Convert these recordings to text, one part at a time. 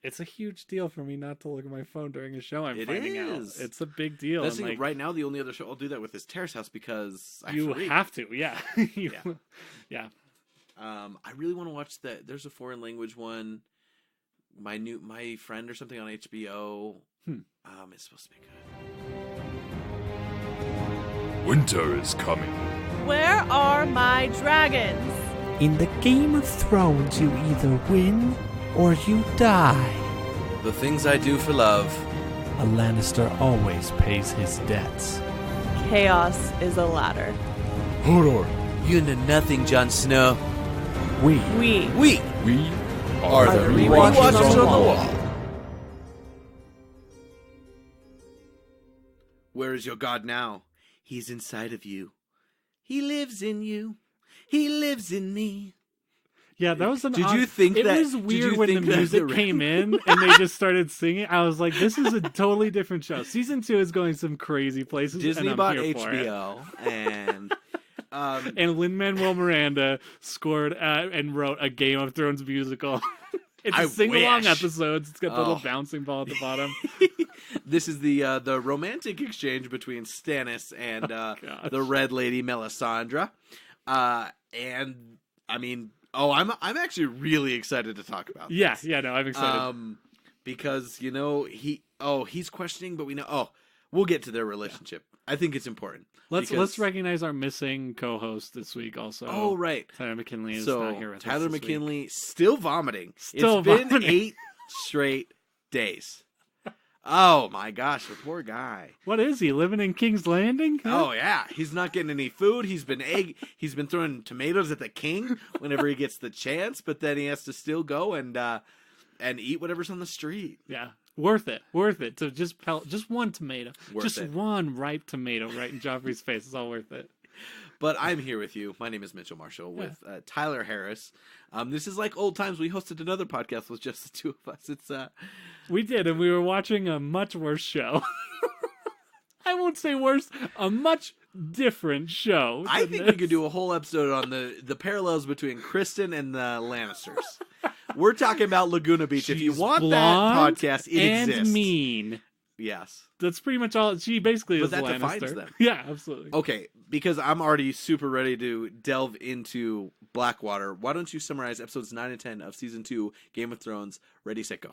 it's a huge deal for me not to look at my phone during a show. I'm It finding is. out. It's a big deal. That's and, like, right now, the only other show I'll do that with is Terrace House because I you have to. Yeah. Yeah. I really want to watch that. There's a foreign language one. My Friend or something on HBO. It's supposed to be good. Winter is coming. Where are my dragons? In the Game of Thrones, you either win or you die. The things I do for love. A Lannister always pays his debts. Chaos is a ladder. Hodor. You into nothing, Jon Snow. We are the Rewatchers on the wall. Where is your God now? He's inside of you. He lives in you. He lives in me. Yeah, that was an Did odd... you think it that... was weird when the music came in and they just started singing. I was like, this is a totally different show. Season 2 is going some crazy places. Disney and bought I'm here HBO, and... and Lin-Manuel Miranda scored and wrote a Game of Thrones musical. It's a sing-along episodes. It's got the little bouncing ball at the bottom. This is the romantic exchange between Stannis and the Red Lady Melisandre. And I mean, I'm actually really excited to talk about this. Yeah, no, I'm excited. Because he's questioning, but we know we'll get to their relationship. I think it's important. Let's recognize our missing co-host this week also. Oh, right. Tyler McKinley is not here with us. Tyler this McKinley week. still vomiting. It's Vomiting. been 8 straight days. Oh my gosh, the poor guy. What is he, living in King's Landing? Huh? Oh yeah, he's not getting any food. He's been throwing tomatoes at the king whenever he gets the chance, but then he has to still go and eat whatever's on the street. Yeah. Worth it. To just one tomato. Worth it. One ripe tomato right in Joffrey's face. It's all worth it. But I'm here with you. My name is Mitchell Marshall with Tyler Harris. This is like old times. We hosted another podcast with just the two of us. We did, and we were watching a much worse show. I won't say worse, a much different show. I think we could do a whole episode on the parallels between Kristen and the Lannisters. We're talking about Laguna Beach. She's if you want that blonde podcast, it and exists. Mean. Yes. That's pretty much all. She basically is that a defines Lannister. them. Yeah, absolutely. Okay, because I'm already super ready to delve into Blackwater, why don't you summarize episodes 9 and 10 of Season 2, Game of Thrones, Ready, Set, Go.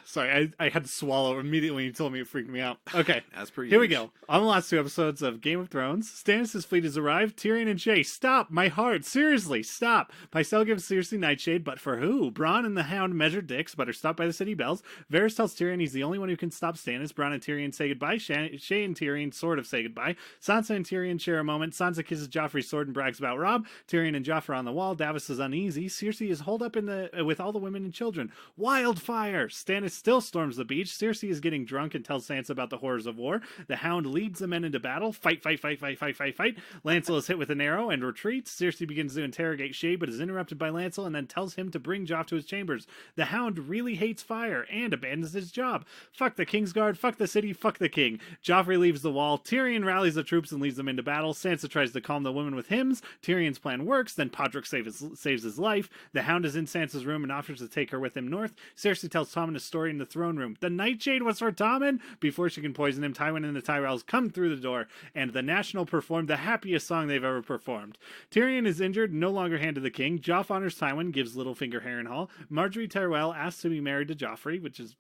Sorry, I had to swallow immediately when you told me. It freaked me out. Okay, As per here we usual. go. On the last 2 episodes of Game of Thrones, Stannis' fleet has arrived. Tyrion and Shae, stop! My heart! Seriously, stop! Pycelle gives Cersei Nightshade, but for who? Bronn and the Hound measure dicks, but are stopped by the city bells. Varys tells Tyrion he's the only one who can stop Stannis. Bronn and Tyrion say goodbye. Shae and Tyrion sort of say goodbye. Sansa and Tyrion share a moment. Sansa kisses Joffrey's sword and brags about Robb. Tyrion and Joffrey on the wall. Davos is uneasy. Cersei is holed up with all the women and children. Wildfire! Stannis still storms the beach. Cersei is getting drunk and tells Sansa about the horrors of war. The Hound leads the men into battle. Fight. Lancel is hit with an arrow and retreats. Cersei begins to interrogate Shae, but is interrupted by Lancel and then tells him to bring Joff to his chambers. The Hound really hates fire and abandons his job. Fuck the Kingsguard, fuck the city, fuck the king. Joffrey leaves the wall. Tyrion rallies the troops and leads them into battle. Sansa tries to calm the women with hymns. Tyrion's plan works. Then Podrick saves his life. The Hound is in Sansa's room and offers to take her with him north. Cersei tells Tommen a story in the throne room. The Nightshade was for Tommen. Before she can poison him, Tywin and the Tyrells come through the door, and the National performed the happiest song they've ever performed. Tyrion is injured, no longer hand to the king. Joff honors Tywin, gives Littlefinger Harrenhal. Marjorie Tyrell asks to be married to Joffrey, which is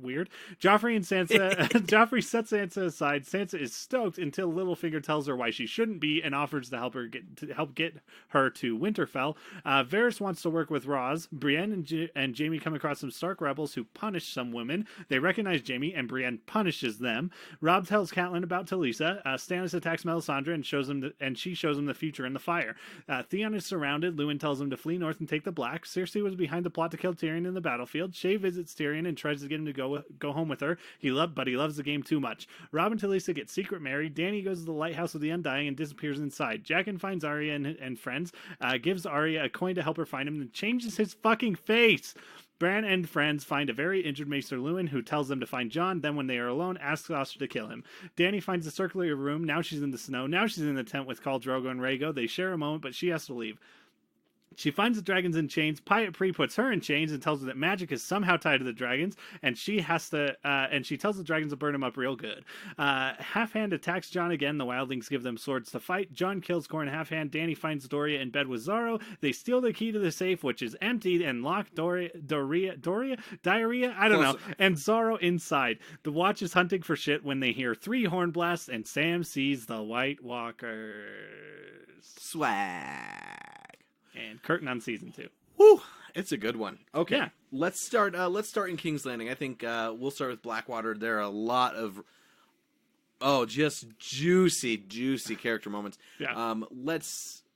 weird. Joffrey and Sansa Joffrey sets Sansa aside. Sansa is stoked until Littlefinger tells her why she shouldn't be and offers to help get her to Winterfell. Varys wants to work with Roz. Brienne and Jaime come across some Stark rebels who punish some women. They recognize Jaime and Brienne punishes them. Robb tells Catelyn about Talisa. Stannis attacks Melisandre and she shows him the future in the fire. Theon is surrounded. Luwin tells him to flee north and take the Black. Cersei was behind the plot to kill Tyrion in the battlefield. Shae visits Tyrion and tries to get him to go home with her. But he loves the game too much. Robb and Talisa get secret married. Dany goes to the lighthouse of the Undying and disappears inside. Jaqen finds Arya and friends, gives Arya a coin to help her find him, and changes his fucking face. Bran and friends find a very injured Maester Luwin, who tells them to find Jon. Then when they are alone, asks Oster to kill him. Dany finds the circular room. Now she's in the snow. Now she's in the tent with Khal Drogo and Rhaego. They share a moment, but she has to leave. She finds the dragons in chains. Piet Pri puts her in chains and tells her that magic is somehow tied to the dragons, and she has to. And she tells the dragons to burn him up real good. Half Hand attacks John again. The wildlings give them swords to fight. John kills Corn Half Hand. Danny finds Doria in bed with Zorro. They steal the key to the safe, which is empty, and lock diarrhea. I don't know. And Zorro inside. The Watch is hunting for shit when they hear 3 horn blasts, and Sam sees the White Walkers. Swag. And curtain on season 2. Woo! It's a good one. Okay, Yeah. let's start. Let's start in King's Landing. I think we'll start with Blackwater. There are a lot of just juicy character moments. Yeah.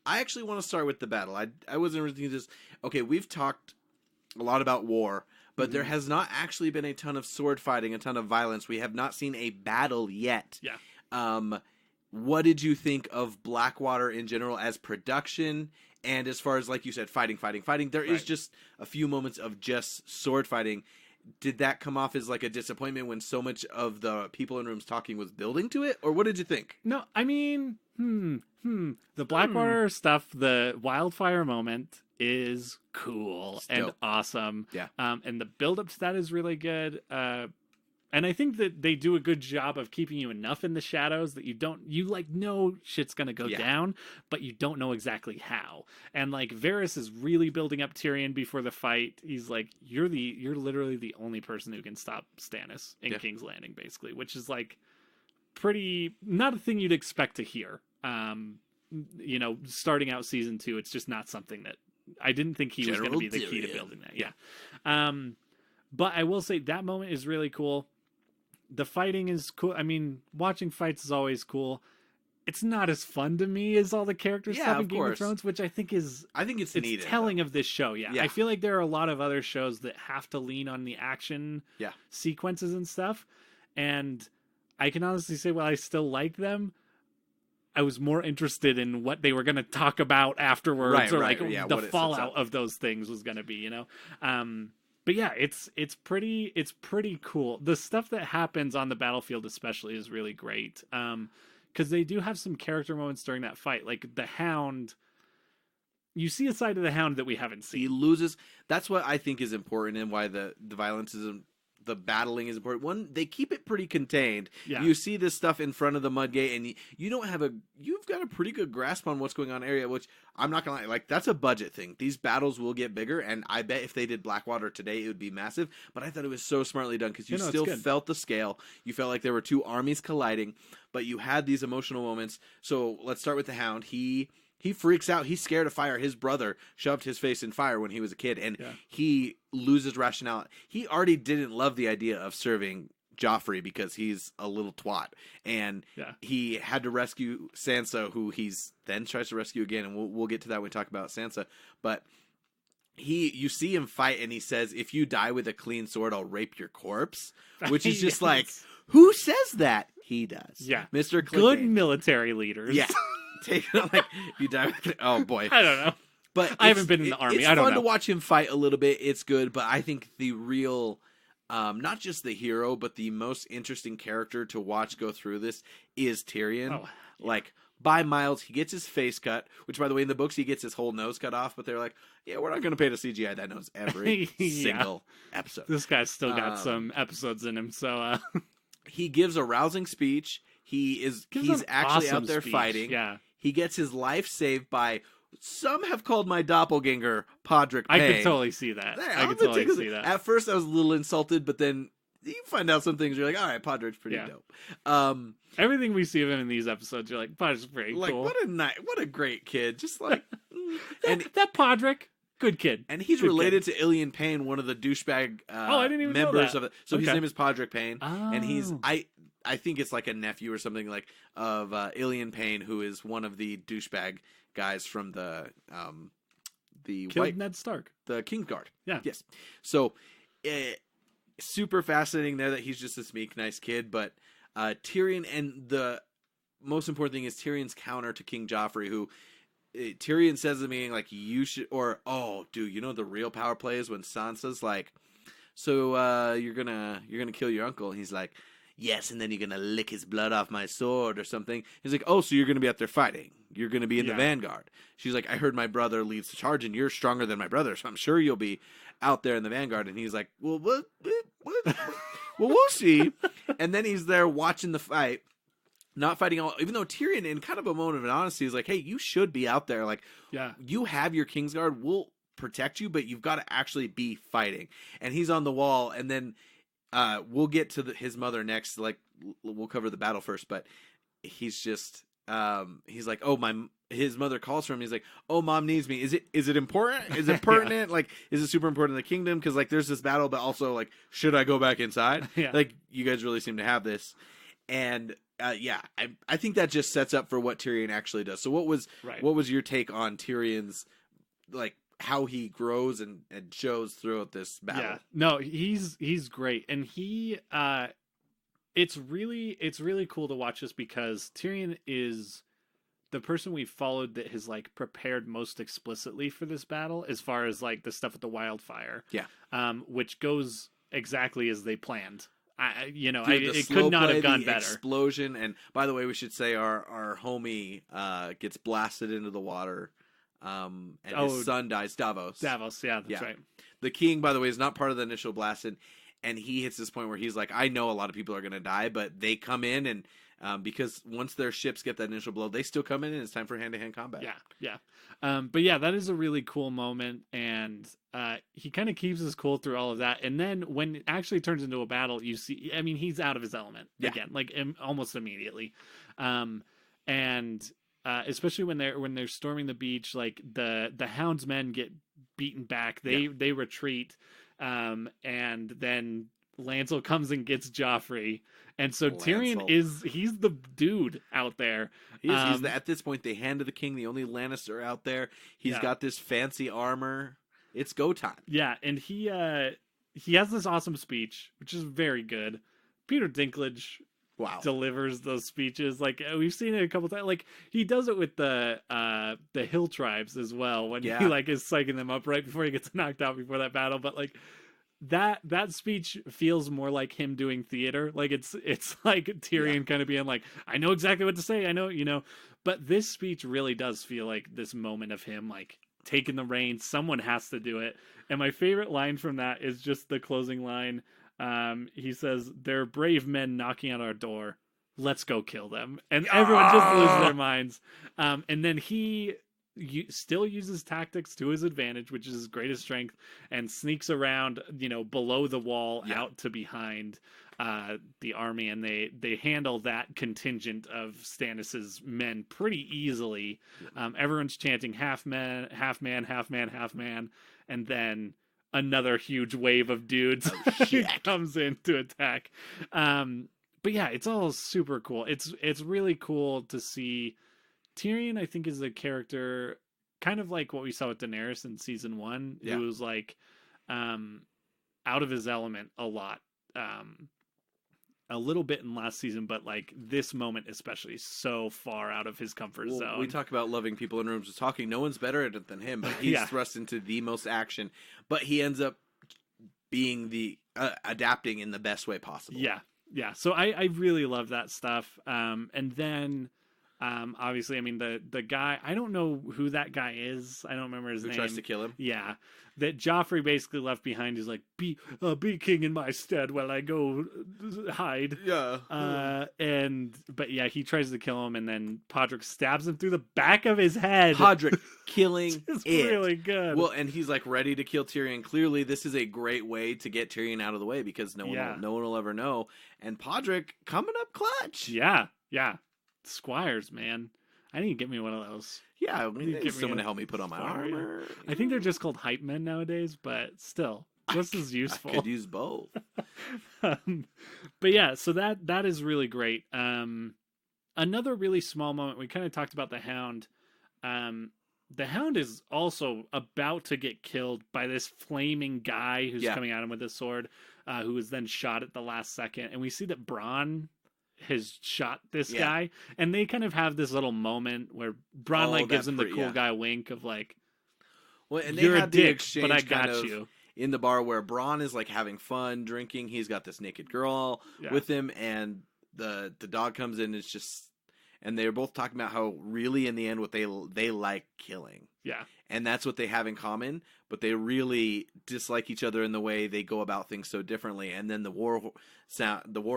I actually want to start with the battle. I wasn't really just okay. We've talked a lot about war, but there has not actually been a ton of sword fighting, a ton of violence. We have not seen a battle yet. Yeah. What did you think of Blackwater in general as production? And as far as, like you said, fighting. There is just a few moments of just sword fighting. Did that come off as like a disappointment when so much of the people in rooms talking was building to it? Or what did you think? No, I mean, the Blackwater stuff, the wildfire moment is cool and awesome. Yeah. And the build up to that is really good. And I think that they do a good job of keeping you enough in the shadows that you know shit's gonna go down, but you don't know exactly how. And like Varys is really building up Tyrion before the fight. He's like, you're literally the only person who can stop Stannis in King's Landing, basically, which is like pretty not a thing you'd expect to hear. Starting out season 2, it's just not something that I didn't think he was going to be the key to building that. Yeah. But I will say that moment is really cool. The fighting is cool. I mean, watching fights is always cool. It's not as fun to me as all the character stuff in Game of Thrones, which I think it's needed, telling of this show. Yeah. I feel like there are a lot of other shows that have to lean on the action sequences and stuff. And I can honestly say, while I still like them, I was more interested in what they were going to talk about afterwards, the fallout of those things was going to be, But yeah, it's pretty cool. The stuff that happens on the battlefield especially is really great. Because they do have some character moments during that fight. Like the Hound, you see a side of the Hound that we haven't seen. He loses. That's what I think is important and why the violence is the battling is important. One, they keep it pretty contained. Yeah. You see this stuff in front of the Mudgate, and you've got a pretty good grasp on what's going on area, which I'm not gonna lie, like that's a budget thing. These battles will get bigger, and I bet if they did Blackwater today, it would be massive. But I thought it was so smartly done because you still felt the scale. You felt like there were 2 armies colliding, but you had these emotional moments. So let's start with the Hound. He freaks out. He's scared of fire. His brother shoved his face in fire when he was a kid, and he loses rationality. He already didn't love the idea of serving Joffrey because he's a little twat, and he had to rescue Sansa, who he's then tries to rescue again, and we'll get to that when we talk about Sansa. But you see him fight, and he says, "If you die with a clean sword, I'll rape your corpse," which is just like, who says that? He does. Yeah, Mr. Clegane. Good military leaders. Yeah. Take it like you die with oh boy. I don't know. But I haven't been in the army. It's I don't know. fun to watch him fight a little bit. It's good, but I think the real not just the hero, but the most interesting character to watch go through this is Tyrion. Oh, yeah. Like by miles, he gets his face cut, which by the way in the books he gets his whole nose cut off, but they're like, yeah, we're not going to pay to CGI that nose every single episode. This guy's still got some episodes in him, so he gives a rousing speech. He's actually out there fighting. Yeah. He gets his life saved by, some have called my doppelganger, Podrick Payne. I could totally see that. I could totally see that. At first I was a little insulted, but then you find out some things, you're like, all right, Podrick's pretty dope. Everything we see of him in these episodes, you're like, Podrick's pretty cool. What a great kid. Just like... that Podrick, good kid. And he's related to Ilian Payne, one of the douchebag I didn't even members know of it. So his name is Podrick Payne. Oh. And he's... I think it's like a nephew or something like of Ilian Payne, who is one of the douchebag guys from the Killed Ned Stark, the Kingsguard. Yeah. Yes. So super fascinating there that he's just this meek, nice kid. But Tyrion, and the most important thing is Tyrion's counter to King Joffrey, who Tyrion says to me like, you should, or the real power play is when Sansa's like, so you're gonna kill your uncle, and he's like, yes, and then you're gonna lick his blood off my sword or something. He's like, oh, so you're gonna be out there fighting. You're gonna be in the vanguard. She's like, I heard my brother leads the charge, and you're stronger than my brother, so I'm sure you'll be out there in the vanguard. And he's like, well, what? Well, we'll see. And then he's there watching the fight. Not fighting all, even though Tyrion, in kind of a moment of honesty, is like, hey, you should be out there. Like, you have your Kingsguard. We'll protect you, but you've got to actually be fighting. And he's on the wall, and then we'll get to his mother next. Like, we'll cover the battle first, but he's just, he's like, oh, his mother calls for him. He's like, oh, mom needs me. Is it important? Is it pertinent? Like, is it super important in the kingdom? Because, like, there's this battle, but also, like, should I go back inside? Like, you guys really seem to have this. And I think that just sets up for what Tyrion actually does. So what was your take on Tyrion's, like, how he grows and shows throughout this battle? Yeah, no, he's great, and he it's really cool to watch this because Tyrion is the person we followed that has like prepared most explicitly for this battle, as far as like the stuff with the wildfire, which goes exactly as they planned. It could not have gone better. Explosion, and by the way, we should say our homie gets blasted into the water, and his son dies. Davos, yeah, that's right. The king, by the way, is not part of the initial blast, and he hits this point where he's like, I know a lot of people are going to die, but they come in, and because once their ships get that initial blow, they still come in, and it's time for hand-to-hand combat. Yeah. But yeah, that is a really cool moment, and he kind of keeps his cool through all of that. And then when it actually turns into a battle, you see, I mean, he's out of his element again, like almost immediately. And especially when they're storming the beach, like the houndsmen get beaten back, they retreat, and then Lancel comes and gets Joffrey, and so Tyrion he's the dude out there. He's at this point the hand of the king, the only Lannister out there. He's got this fancy armor. It's go time. Yeah, and he has this awesome speech, which is very good. Peter Dinklage delivers those speeches. Like, we've seen it a couple times. Like, he does it with the hill tribes as well, when he like is psyching them up right before he gets knocked out before that battle. But like that speech feels more like him doing theater. Like it's like Tyrion kind of being like, I know exactly what to say. I know, but this speech really does feel like this moment of him like taking the reins. Someone has to do it. And my favorite line from that is just the closing line. He says, "There are brave men knocking at our door. Let's go kill them." And everyone just loses their minds. And then he still uses tactics to his advantage, which is his greatest strength, and sneaks around, below the wall out to behind the army, and they handle that contingent of Stannis's men pretty easily. Everyone's chanting half man, half man, half man, half man, and then another huge wave of dudes comes in to attack. But yeah, it's all super cool. It's really cool to see. Tyrion, I think, is a character kind of like what we saw with Daenerys in season 1, who was like out of his element a lot. A little bit in last season, but like this moment especially, so far out of his comfort zone. We talk about loving people in rooms of talking. No one's better at it than him, but he's thrust into the most action. But he ends up being the adapting in the best way possible. Yeah. So I really love that stuff. And then obviously, I mean, the guy, I don't know who that guy is. I don't remember his name. Who tries to kill him? Yeah. That Joffrey basically left behind. He's like, be king in my stead while I go hide. Yeah. But he tries to kill him, and then Podrick stabs him through the back of his head. Podrick killing it's really good. Well, and he's like ready to kill Tyrion. Clearly, this is a great way to get Tyrion out of the way, because no one will ever know. And Podrick coming up clutch. Yeah. Squires, man. I need to get me one of those. Yeah, I mean, someone to help me put on my armor. I think they're just called hype men nowadays, but still, this is useful. I could use both. But yeah, so that is really great. Another really small moment, we kind of talked about the Hound. The Hound is also about to get killed by this flaming guy who's coming at him with his sword, who was then shot at the last second. And we see that Bronn has shot this guy, and they kind of have this little moment where Bronn gives him the cool guy wink of like, well, and you're they a had dick, the but I got you. in the bar where Bronn is like having fun drinking. He's got this naked girl with him, and the dog comes in. It's just, and they're both talking about how really in the end what they like killing. Yeah. And that's what they have in common, but they really dislike each other in the way they go about things so differently. And then the war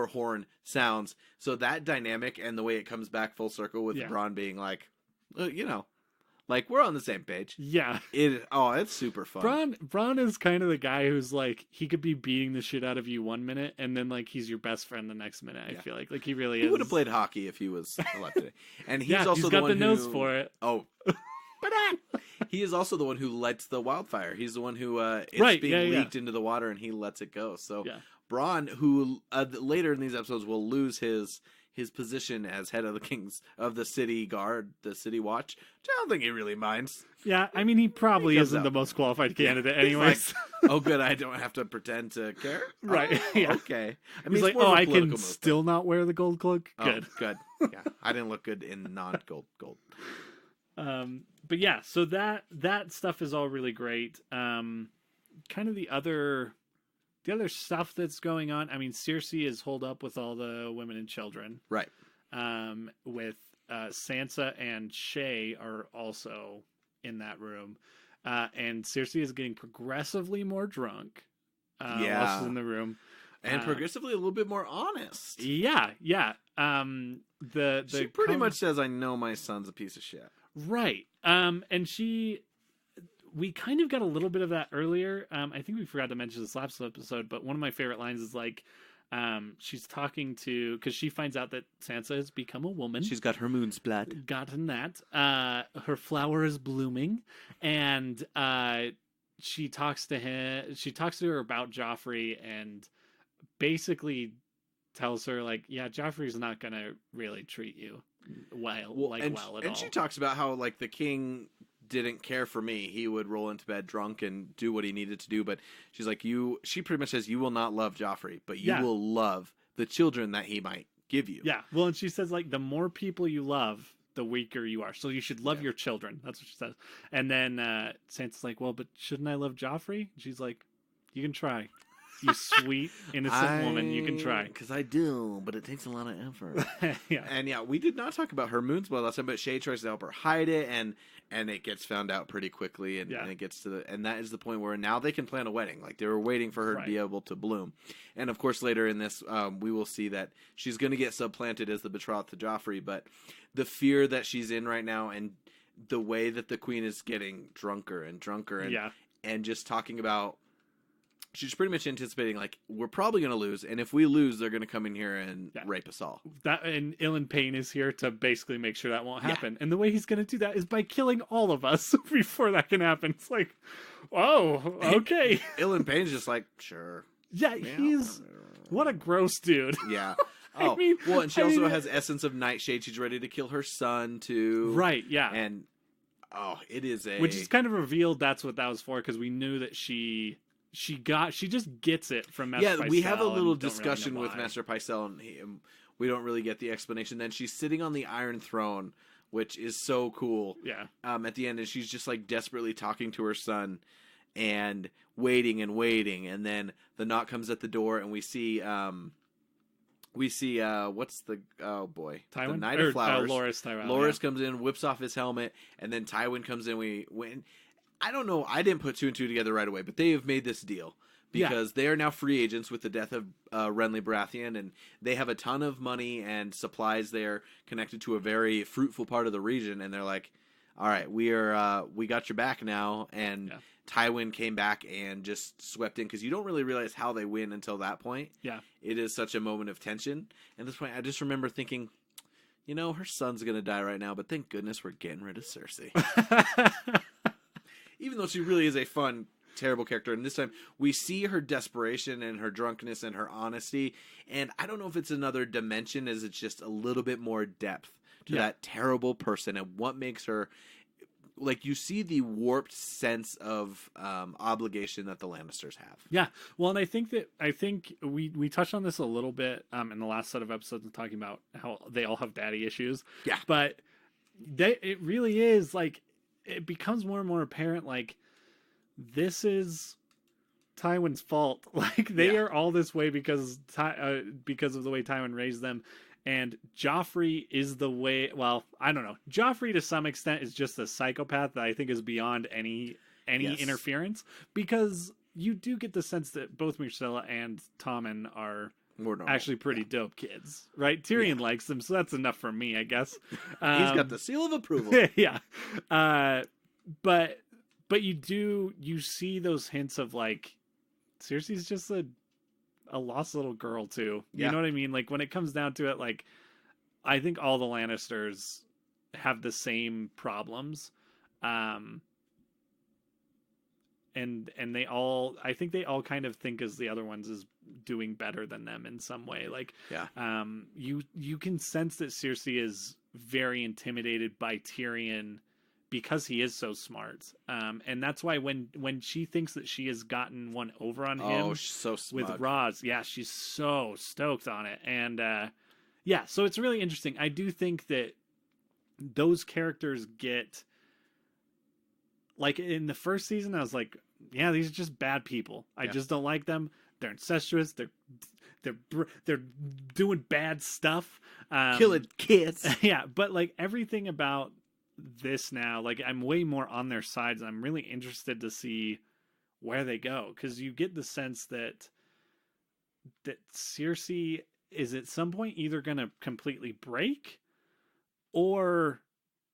horn sounds. So that dynamic and the way it comes back full circle with Bronn being like, like we're on the same page. Yeah. It's super fun. Bronn is kind of the guy who's like, he could be beating the shit out of you one minute and then like he's your best friend the next minute. I feel like he really is. He would have played hockey if he was alive today. And he's also he's got the nose for it. Oh. He is also the one who lights the wildfire. He's the one who it's being leaked into the water, and he lets it go. So Bronn, who later in these episodes will lose his position as head of the city guard, the city watch, which I don't think he really minds. Yeah, I mean, he probably isn't the most qualified candidate anyways. Like, oh, good, I don't have to pretend to care. Right, okay. I mean, he's like, I can still not wear the gold cloak? Good. Oh, good. Yeah, I didn't look good in non-gold. But yeah, so that stuff is all really great. Kind of the other stuff that's going on. I mean, Cersei is holed up with all the women and children. Right. With Sansa and Shay are also in that room. And Cersei is getting progressively more drunk while she's in the room. And progressively a little bit more honest. Yeah. She pretty much says, I know my son's a piece of shit. Right. And we kind of got a little bit of that earlier. I think we forgot to mention this last episode, but one of my favorite lines is like, she's talking to, because she finds out that Sansa has become a woman. She's got her moon's blood. Gotten that. Her flower is blooming, and she talks to her about Joffrey, and basically tells her like, yeah, Joffrey's not gonna really treat you well at all. And she talks about how like the king didn't care for me. He would roll into bed drunk and do what he needed to do. But she's like, she pretty much says, you will not love Joffrey, but you will love the children that he might give you. Yeah. Well, and she says like, the more people you love, the weaker you are. So you should love your children. That's what she says. And then Sansa's like, well, but shouldn't I love Joffrey? She's like, you can try. You sweet, innocent woman, you can try. Because I do, but it takes a lot of effort. Yeah. And we did not talk about her moon's blood last time, but Shay tries to help her hide it, and it gets found out pretty quickly, and it gets to and that is the point where now they can plan a wedding. Like, they were waiting for her to be able to bloom. And of course, later in this, we will see that she's going to get supplanted as the betrothed to Joffrey, but the fear that she's in right now, and the way that the queen is getting drunker and drunker, and just talking about, she's pretty much anticipating, like, we're probably going to lose, and if we lose, they're going to come in here and rape us all. And Ilan Payne is here to basically make sure that won't happen. And the way he's going to do that is by killing all of us before that can happen. It's like, oh, okay. Ilan Payne's just like, sure. Yeah, he's... What a gross dude. Yeah. Oh, and she also has essence of nightshade. She's ready to kill her son, too. Right, yeah. And, it is which is kind of revealed that's what that was for, because we knew that she just gets it from Master Pycelle. Yeah, we have a little discussion with Master Pycelle, and we don't really get the explanation. Then she's sitting on the Iron Throne, which is so cool. Yeah. At the end, and she's just like desperately talking to her son, and waiting, and then the knock comes at the door, and we see what's the Tywin? The Knight of Flowers. Loras Tyrell. Loras comes in, whips off his helmet, and then Tywin comes in. We win. I don't know. I didn't put two and two together right away, but they have made this deal because they are now free agents with the death of Renly Baratheon, and they have a ton of money and supplies there connected to a very fruitful part of the region. And they're like, "All right, we got your back now." And Tywin came back and just swept in, because you don't really realize how they win until that point. Yeah, it is such a moment of tension. At this point, I just remember thinking, her son's gonna die right now, but thank goodness we're getting rid of Cersei. Even though she really is a fun, terrible character. And this time, we see her desperation and her drunkenness and her honesty. And I don't know if it's another dimension, as it's just a little bit more depth to that terrible person. And what makes her... Like, you see the warped sense of obligation that the Lannisters have. Yeah. Well, and I think we touched on this a little bit in the last set of episodes, talking about how they all have daddy issues. Yeah. But it really is, like... It becomes more and more apparent, like, this is Tywin's fault. Like they are all this way because of the way Tywin raised them. And Joffrey is the way. Well, I don't know. Joffrey to some extent is just a psychopath that I think is beyond any interference, because you do get the sense that both Myrcella and Tommen are actually pretty dope kids, right? Tyrion likes them, so that's enough for me, I guess. He's got the seal of approval. Yeah, but you see those hints of like Cersei's just a lost little girl too. You know what I mean? Like when it comes down to it, like I think all the Lannisters have the same problems. And they all, I think they all kind of think as the other ones is doing better than them in some way. Like, you can sense that Cersei is very intimidated by Tyrion because he is so smart. And that's why when she thinks that she has gotten one over on him she's so smug. with Roz, she's so stoked on it. And, so it's really interesting. I do think that those characters get, like in the first season, I was like, these are just bad people. I just don't like them. They're incestuous. They're doing bad stuff. Killing kids. But like everything about this now, like I'm way more on their sides. I'm really interested to see where they go, because you get the sense that Cersei is at some point either going to completely break or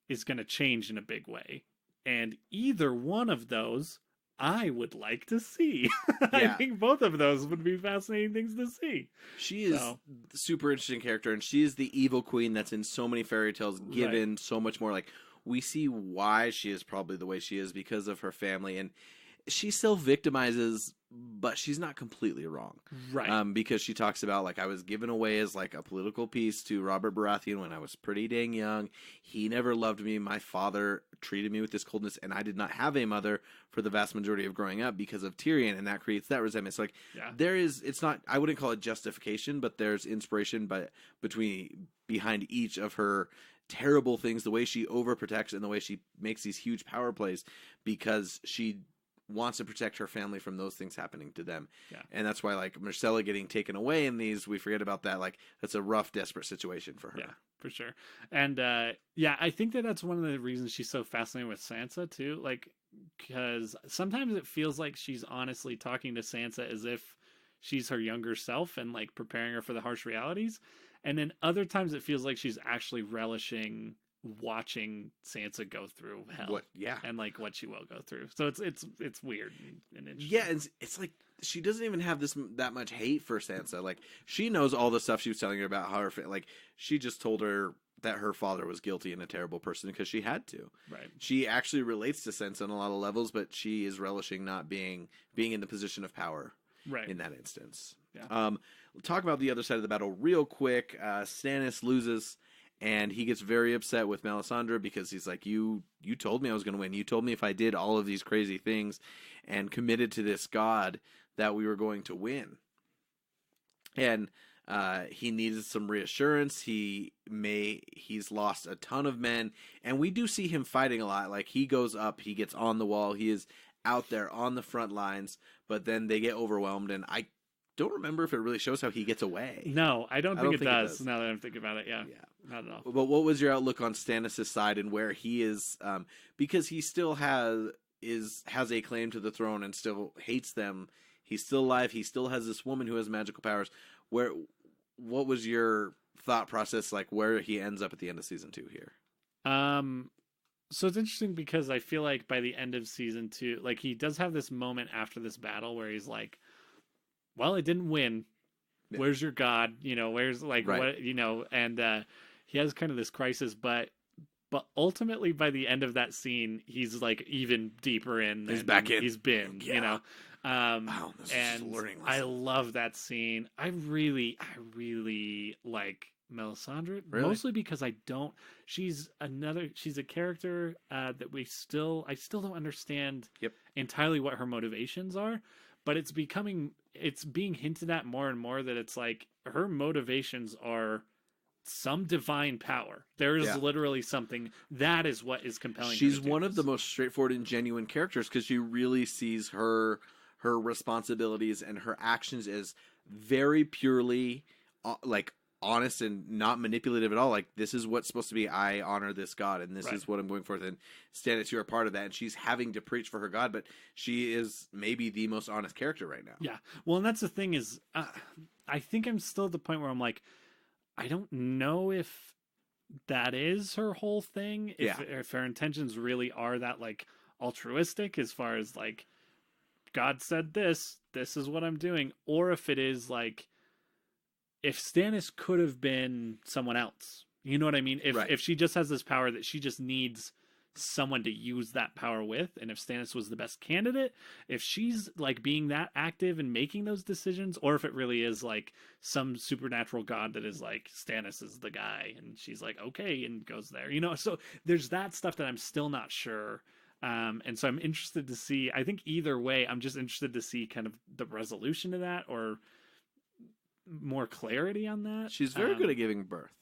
is going to change in a big way. And either one of those I would like to see. I think both of those would be fascinating things to see. She is a super interesting character, and she is the evil queen that's in so many fairy tales, given so much more. Like, we see why she is probably the way she is because of her family, and she still victimizes, but she's not completely wrong. Right. Because she talks about, like, I was given away as, like, a political piece to Robert Baratheon when I was pretty dang young. He never loved me. My father treated me with this coldness, and I did not have a mother for the vast majority of growing up because of Tyrion, and that creates that resentment. So, like, it's not, I wouldn't call it justification, but there's inspiration behind each of her terrible things, the way she overprotects and the way she makes these huge power plays because she wants to protect her family from those things happening to them. And that's why, like, Myrcella getting taken away in these, we forget about that. Like, that's a rough, desperate situation for her. Yeah, for sure. And I think that's one of the reasons she's so fascinating with Sansa too. Like, because sometimes it feels like she's honestly talking to Sansa as if she's her younger self and like preparing her for the harsh realities. And then other times it feels like she's actually relishing watching Sansa go through hell, and like what she will go through. So it's weird and interesting. Yeah, and it's like she doesn't even have that much hate for Sansa. Like, she knows all the stuff she was telling her about how her like she just told her that her father was guilty and a terrible person because she had to. Right. She actually relates to Sansa on a lot of levels, but she is relishing not being in the position of power. Right. In that instance. Yeah. We'll talk about the other side of the battle real quick. Stannis loses. And he gets very upset with Melisandre because he's like, you told me I was going to win. You told me if I did all of these crazy things and committed to this god that we were going to win. And he needed some reassurance. He's lost a ton of men. And we do see him fighting a lot. Like, he goes up, he gets on the wall. He is out there on the front lines. But then they get overwhelmed. And I don't remember if it really shows how he gets away. No, I don't think it does. Now that I'm thinking about it, yeah. Not at all. But what was your outlook on Stannis' side and where he is? Because he still has a claim to the throne and still hates them. He's still alive. He still has this woman who has magical powers. What was your thought process, like where he ends up at the end of season 2 here? So it's interesting because I feel like by the end of season 2, like he does have this moment after this battle where he's like, well, it didn't win. Where's your god? Where's like what, and he has kind of this crisis, but ultimately by the end of that scene, he's like even deeper in. He's back in. He's been, Wow, this is a learning lesson. I love that scene. I really like Melisandre, mostly because she's a character that I still don't understand entirely what her motivations are, but it's being hinted at more and more that it's like her motivations are some divine power. There is literally something that is what is compelling. She's one of the most straightforward and genuine characters because she really sees her her responsibilities and her actions as very purely like honest and not manipulative at all. Like, this is what's supposed to be. I honor this God, and this is what I'm going for. And Stannis, you're a part of that. And she's having to preach for her God, but she is maybe the most honest character right now. Yeah. Well, and that's the thing is, I think I'm still at the point where I'm like, I don't know if that is her whole thing. If her intentions really are that like altruistic as far as like, God said this is what I'm doing. Or if it is like, if Stannis could have been someone else, you know what I mean? If she just has this power that she just needs someone to use that power with, and if Stannis was the best candidate, if she's like being that active and making those decisions, or if it really is like some supernatural god that is like, Stannis is the guy, and she's like, okay, and goes there, you know? So there's that stuff that I'm still not sure. And so I'm interested to see, I think either way, I'm just interested to see kind of the resolution to that, or more clarity on that. She's very good at giving birth.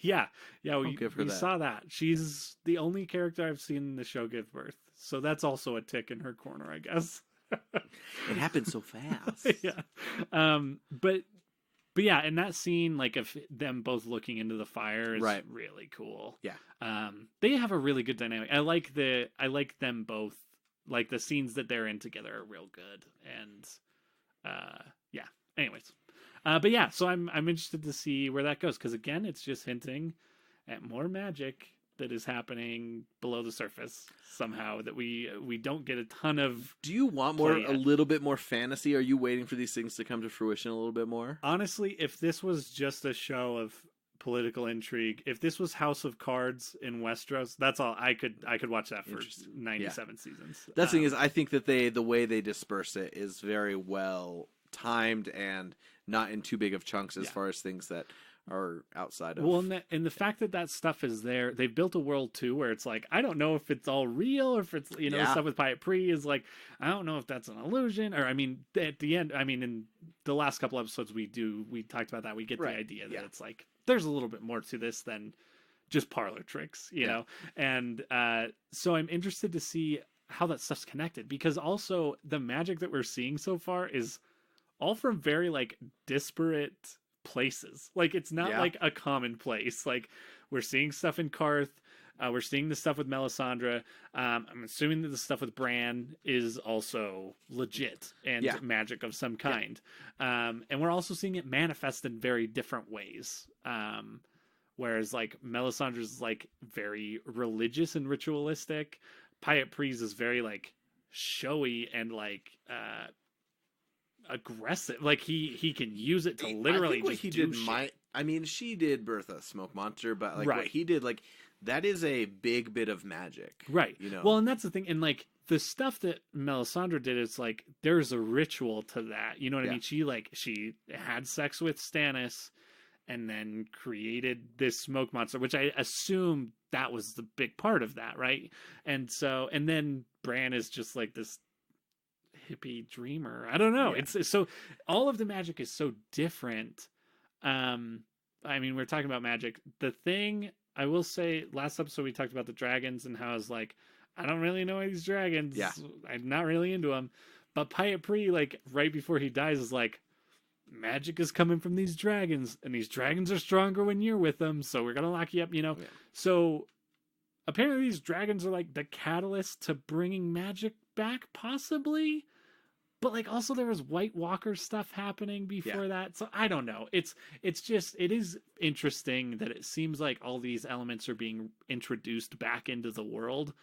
Yeah, we that. saw that. She's the only character I've seen in the show give birth, so that's also a tick in her corner, I guess. It happened so fast. Yeah, but yeah, and that scene, like of them both looking into the fire, is really cool. Yeah, they have a really good dynamic. I like them both. Like the scenes that they're in together are real good, and yeah. Anyways. But yeah, so I'm interested to see where that goes, because again, it's just hinting at more magic that is happening below the surface somehow that we don't get a ton of. Do you want a little bit more fantasy? Are you waiting for these things to come to fruition a little bit more? Honestly, if this was just a show of political intrigue, if this was House of Cards in Westeros, that's all I could watch that for 97 seasons. That thing is, I think that the way they disperse it is very well timed and not in too big of chunks as far as things that are outside of. Well, and the fact that stuff is there, they've built a world too where it's like, I don't know if it's all real, or if it's, you know, stuff with Pyat Pri is like, I don't know if that's an illusion, or I mean, at the end, I mean, in the last couple episodes we talked about that, we get the idea that it's like, there's a little bit more to this than just parlor tricks, you know? And so I'm interested to see how that stuff's connected, because also the magic that we're seeing so far is all from very like disparate places. Like, it's not like a common place. Like, we're seeing stuff in Karth, we're seeing the stuff with Melisandre. I'm assuming that the stuff with Bran is also legit and magic of some kind. And we're also seeing it manifest in very different ways. Whereas like Melisandre's is like very religious and ritualistic. Pyat Pri's is very like showy and like aggressive. Like he can use it to literally I think what he did I mean, she did birth a smoke monster, but like what he did, like, that is a big bit of magic, right? You know, well, and that's the thing. And like the stuff that Melisandre did, it's like there's a ritual to that. You know what I mean? She had sex with Stannis, and then created this smoke monster, which I assume that was the big part of that, right? And then Bran is just like this hippie dreamer. I don't know. It's so, all of the magic is so different. I mean, we're talking about magic. The thing I will say, last episode we talked about the dragons and how I was like, I don't really know these dragons. Yeah. I'm not really into them. But Pyat Pri, like right before he dies, is like, magic is coming from these dragons, and these dragons are stronger when you're with them, so we're gonna lock you up, you know. So apparently these dragons are like the catalyst to bringing magic back, possibly. But like also there was White Walker stuff happening before that, so I don't know. It is interesting that it seems like all these elements are being introduced back into the world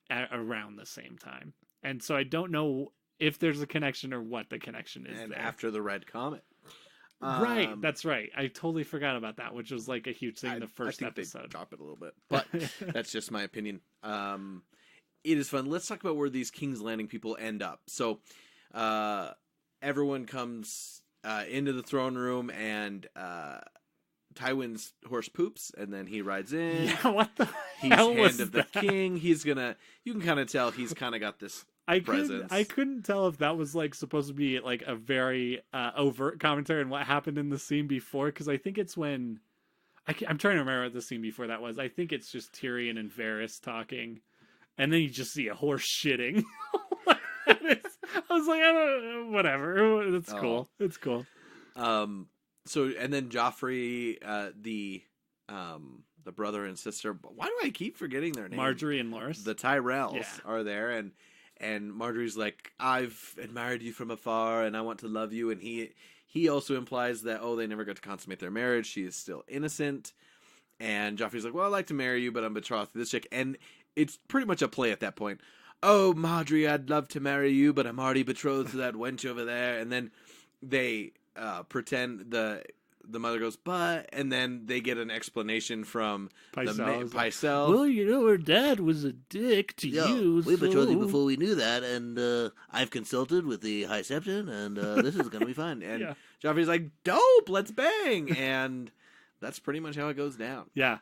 around the same time, and so I don't know if there's a connection or what the connection is. And there. After the Red Comet, right? That's right. I totally forgot about that, which was like a huge thing in the first episode. They drop it a little bit, but that's just my opinion. It is fun. Let's talk about where these King's Landing people end up. So. Everyone comes into the throne room, and Tywin's horse poops, and then he rides in. Yeah, what the He's hell hand was of that? the king. You can kind of tell he's kind of got this presence. I couldn't tell if that was like supposed to be like a very overt commentary on what happened in the scene before, because I think it's when I'm trying to remember what the scene before that was. I think it's just Tyrion and Varys talking, and then you just see a horse shitting. I was like, I don't, whatever. It's cool. It's cool. So and then Joffrey, the brother and sister. Why do I keep forgetting their names? Marjorie and Loras. The Tyrells are there, and Marjorie's like, I've admired you from afar, and I want to love you. And he also implies that they never got to consummate their marriage. She is still innocent. And Joffrey's like, well, I'd like to marry you, but I'm betrothed to this chick. And it's pretty much a play at that point. Oh, Marjorie, I'd love to marry you, but I'm already betrothed to that wench over there. And then they pretend the mother goes, but, and then they get an explanation from Pycelle. Well, her dad was a dick to you. We betrothed you before we knew that, and I've consulted with the High Septon, and this is going to be fine. And Joffrey's like, dope, let's bang. And that's pretty much how it goes down. Yeah.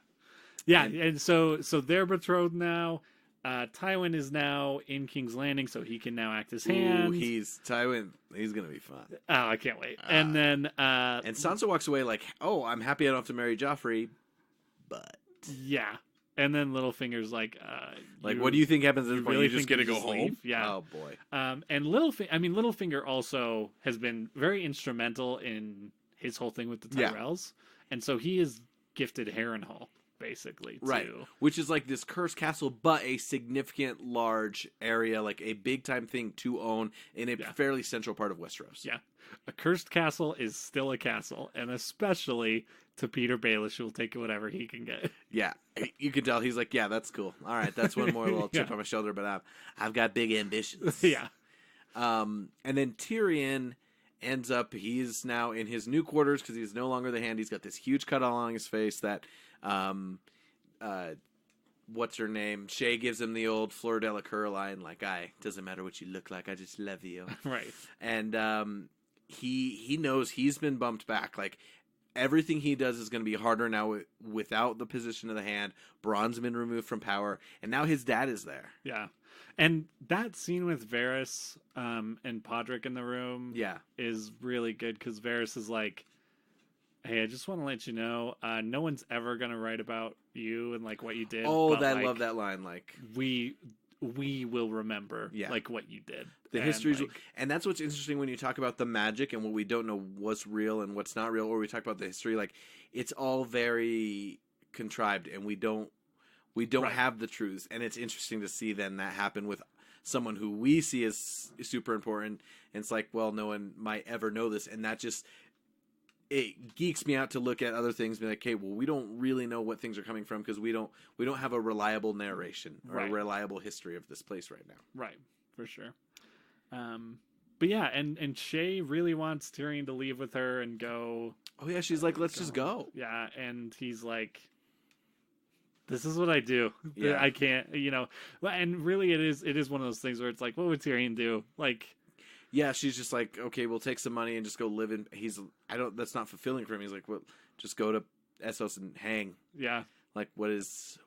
Yeah, and so they're betrothed now. Tywin is now in King's Landing, so he can now act as hand. Tywin. He's gonna be fun. Oh, I can't wait. And then and Sansa walks away like, "Oh, I'm happy I don't have to marry Joffrey." But yeah, and then Littlefinger's like, what do you think happens? If really you just get to go home? Leave? Yeah. Oh boy. And Littlefinger also has been very instrumental in his whole thing with the Tyrells, and so he is gifted Harrenhal. Basically, right, which is like this cursed castle, but a significant large area, like a big time thing to own in a fairly central part of Westeros. Yeah, a cursed castle is still a castle, and especially to Peter Baelish, who will take whatever he can get. Yeah, you can tell he's like, yeah, that's cool. All right, that's one more little chip on my shoulder, but I've got big ambitions. Yeah, and then Tyrion ends up, he's now in his new quarters because he's no longer the hand. He's got this huge cut along his face that what's her name? Shay gives him the old Fleur Delacour line, like, doesn't matter what you look like, I just love you. Right. And he knows he's been bumped back. Like, everything he does is going to be harder now without the position of the hand. Bronn's been removed from power, and now his dad is there. Yeah. And that scene with Varys and Podrick in the room is really good, because Varys is like, hey, I just want to let you know, no one's ever going to write about you and like what you did. Oh, but, I love that line. Like, we will remember like what you did. The history's, and that's what's interesting when you talk about the magic and what we don't know what's real and what's not real, or we talk about the history. Like, it's all very contrived, and we don't have the truths. And it's interesting to see then that happen with someone who we see as super important. And it's like, well, no one might ever know this, and that just, it geeks me out to look at other things and be like, okay, well, we don't really know what things are coming from because we don't have a reliable narration or a reliable history of this place right now. Right, for sure. But yeah, and Shay really wants Tyrion to leave with her and go. Oh yeah, she's like, let's just go. Yeah, and he's like, this is what I do. Yeah. I can't, and really it is one of those things where it's like, what would Tyrion do? Like, yeah, she's just like, okay, we'll take some money and just go live in. That's not fulfilling for him. He's like, well, just go to Essos and hang. Yeah. Like, what is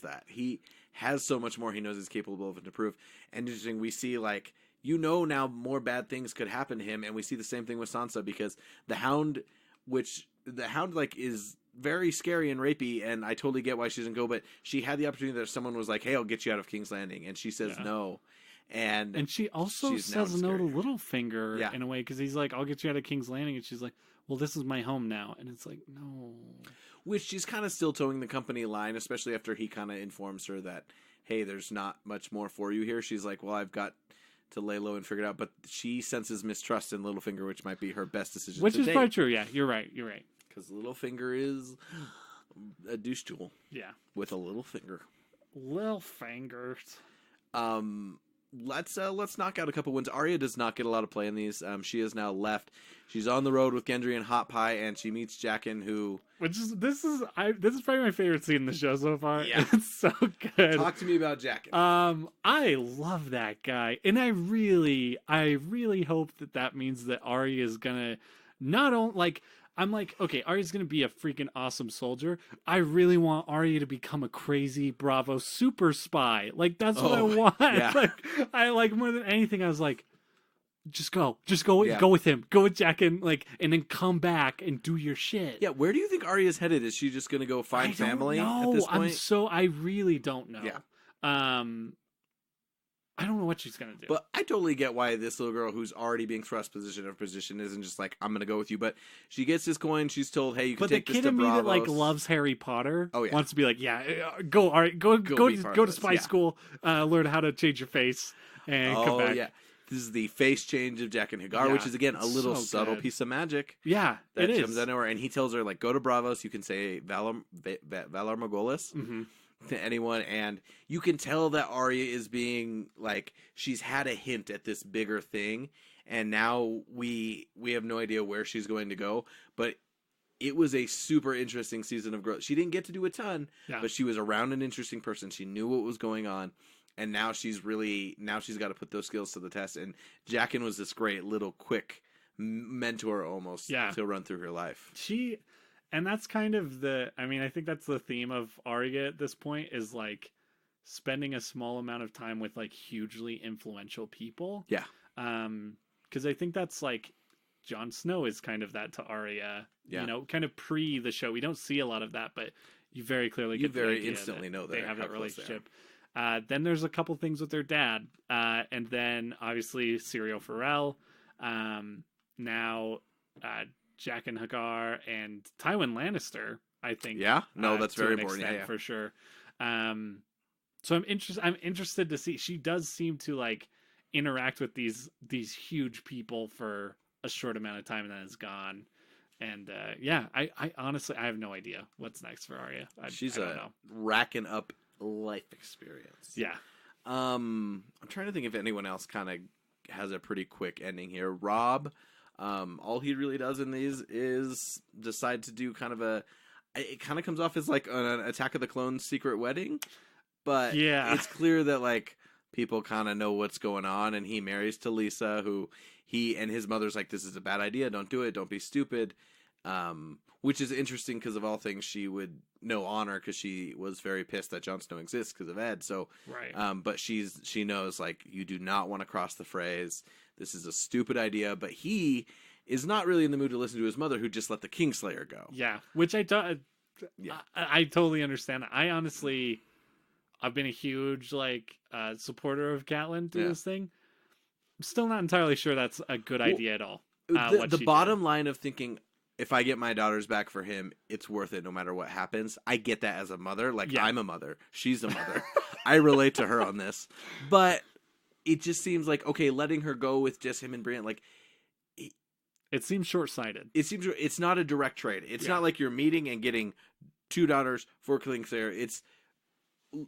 that? He has so much more he knows he's capable of to prove. And interesting, we see, like, now more bad things could happen to him. And we see the same thing with Sansa, because the Hound, like, is very scary and rapey. And I totally get why she doesn't go. But she had the opportunity that someone was like, hey, I'll get you out of King's Landing. And she says no. And she also says no to Littlefinger in a way, because he's like, I'll get you out of King's Landing. And she's like, well, this is my home now. And it's like, no. Which she's kind of still towing the company line, especially after he kind of informs her that, hey, there's not much more for you here. She's like, well, I've got to lay low and figure it out. But she senses mistrust in Littlefinger, which might be her best decision Which to is date. probably true, yeah. You're right. Because Littlefinger is a douche tool. Yeah. With a little finger. Little fingers. Let's knock out a couple wins. Arya does not get a lot of play in these. She is now left. She's on the road with Gendry and Hot Pie, and she meets Jaqen, who... This is probably my favorite scene in the show so far. Yeah. It's so good. Talk to me about Jaqen. I love that guy, and I really hope that means that Arya is gonna not only, like, I'm like, okay, Arya's gonna be a freaking awesome soldier. I really want Arya to become a crazy Bravo super spy. Like, that's what I want. Yeah. Like, I like more than anything. I was like, just go with him, go with Jaqen, like, and then come back and do your shit. Yeah, where do you think Arya's headed? Is she just gonna go find family at this point? I really don't know. Yeah. I don't know what she's gonna do. But I totally get why this little girl who's already being thrust position of position isn't just like, I'm gonna go with you. But she gets this coin. She's told, hey, you can but the take this kid to in me that like Bravos. loves Harry Potter Oh, yeah. wants to be like, go, all right, go be to part go of to this, spy yeah. school, learn how to change your face, and come Oh back. yeah, this is the face change of Jack and Hagar, which Yeah, is again a it's little so subtle good. piece of magic Yeah, that it comes is. out of nowhere. And he tells her like, go to Bravos. You can say Valar Morghulis. Mm-hmm. To anyone, and you can tell that Arya is being like, she's had a hint at this bigger thing, and now we have no idea where she's going to go. But it was a super interesting season of growth. She didn't get to do a ton, but she was around an interesting person. She knew what was going on, and now she's got to put those skills to the test. And Jaqen was this great little quick mentor almost to run through her life. And that's kind of I think that's the theme of Arya at this point, is like spending a small amount of time with like hugely influential people. Yeah. Because I think that's like Jon Snow is kind of that to Arya. Yeah. You know, kind of pre the show. We don't see a lot of that, but you very clearly get the idea instantly know they have how that close they are. relationship. Then there's a couple things with their dad. And then obviously Syrio Forel. Now Jack and Hagar and Tywin Lannister, I think. Yeah, no, that's to very an important. extent, Yeah. for sure. So I'm interested to see. She does seem to like interact with these huge people for a short amount of time and then is gone. And I honestly I have no idea what's next for Arya. She's I don't know. racking up life experience. Yeah. I'm trying to think if anyone else kind of has a pretty quick ending here. Robb. All he really does in these is decide to do it kind of comes off as like an Attack of the Clones secret wedding, but it's clear that like people kind of know what's going on, and he marries Talisa, who he and his mother's like, this is a bad idea, don't do it, don't be stupid, which is interesting because of all things she would know honor, because she was very pissed that Jon Snow exists because of Ed, so right. But she knows like, you do not want to cross the phrase. This is a stupid idea, but he is not really in the mood to listen to his mother, who just let the Kingslayer go. Yeah, which I totally understand. I've been a huge supporter of Catelyn through this thing. I'm still not entirely sure that's a good idea at all. The bottom line of thinking, if I get my daughters back for him, it's worth it no matter what happens. I get that as a mother. I'm a mother. She's a mother. I relate to her on this. But it just seems like, okay, letting her go with just him and Brienne, it seems short-sighted. It's not a direct trade. It's not like you're meeting and getting 2 daughters for Kingslayer.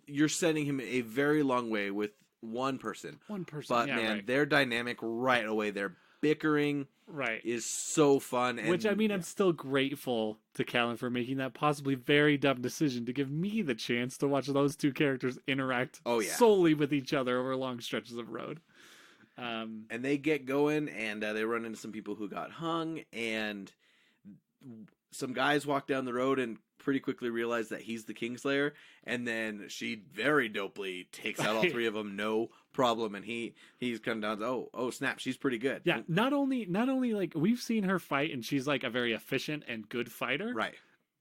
You're sending him a very long way with one person. But their dynamic right away, their bickering is so fun. And, I'm still grateful to Catelyn for making that possibly very dumb decision to give me the chance to watch those two characters interact solely with each other over long stretches of road. And they get going, and they run into some people who got hung, and some guys walk down the road and pretty quickly realize that he's the Kingslayer, and then she very dopely takes out all 3 of them, no problem, and he's come down to, oh snap, she's pretty good. Yeah, not only like we've seen her fight, and she's like a very efficient and good fighter. Right.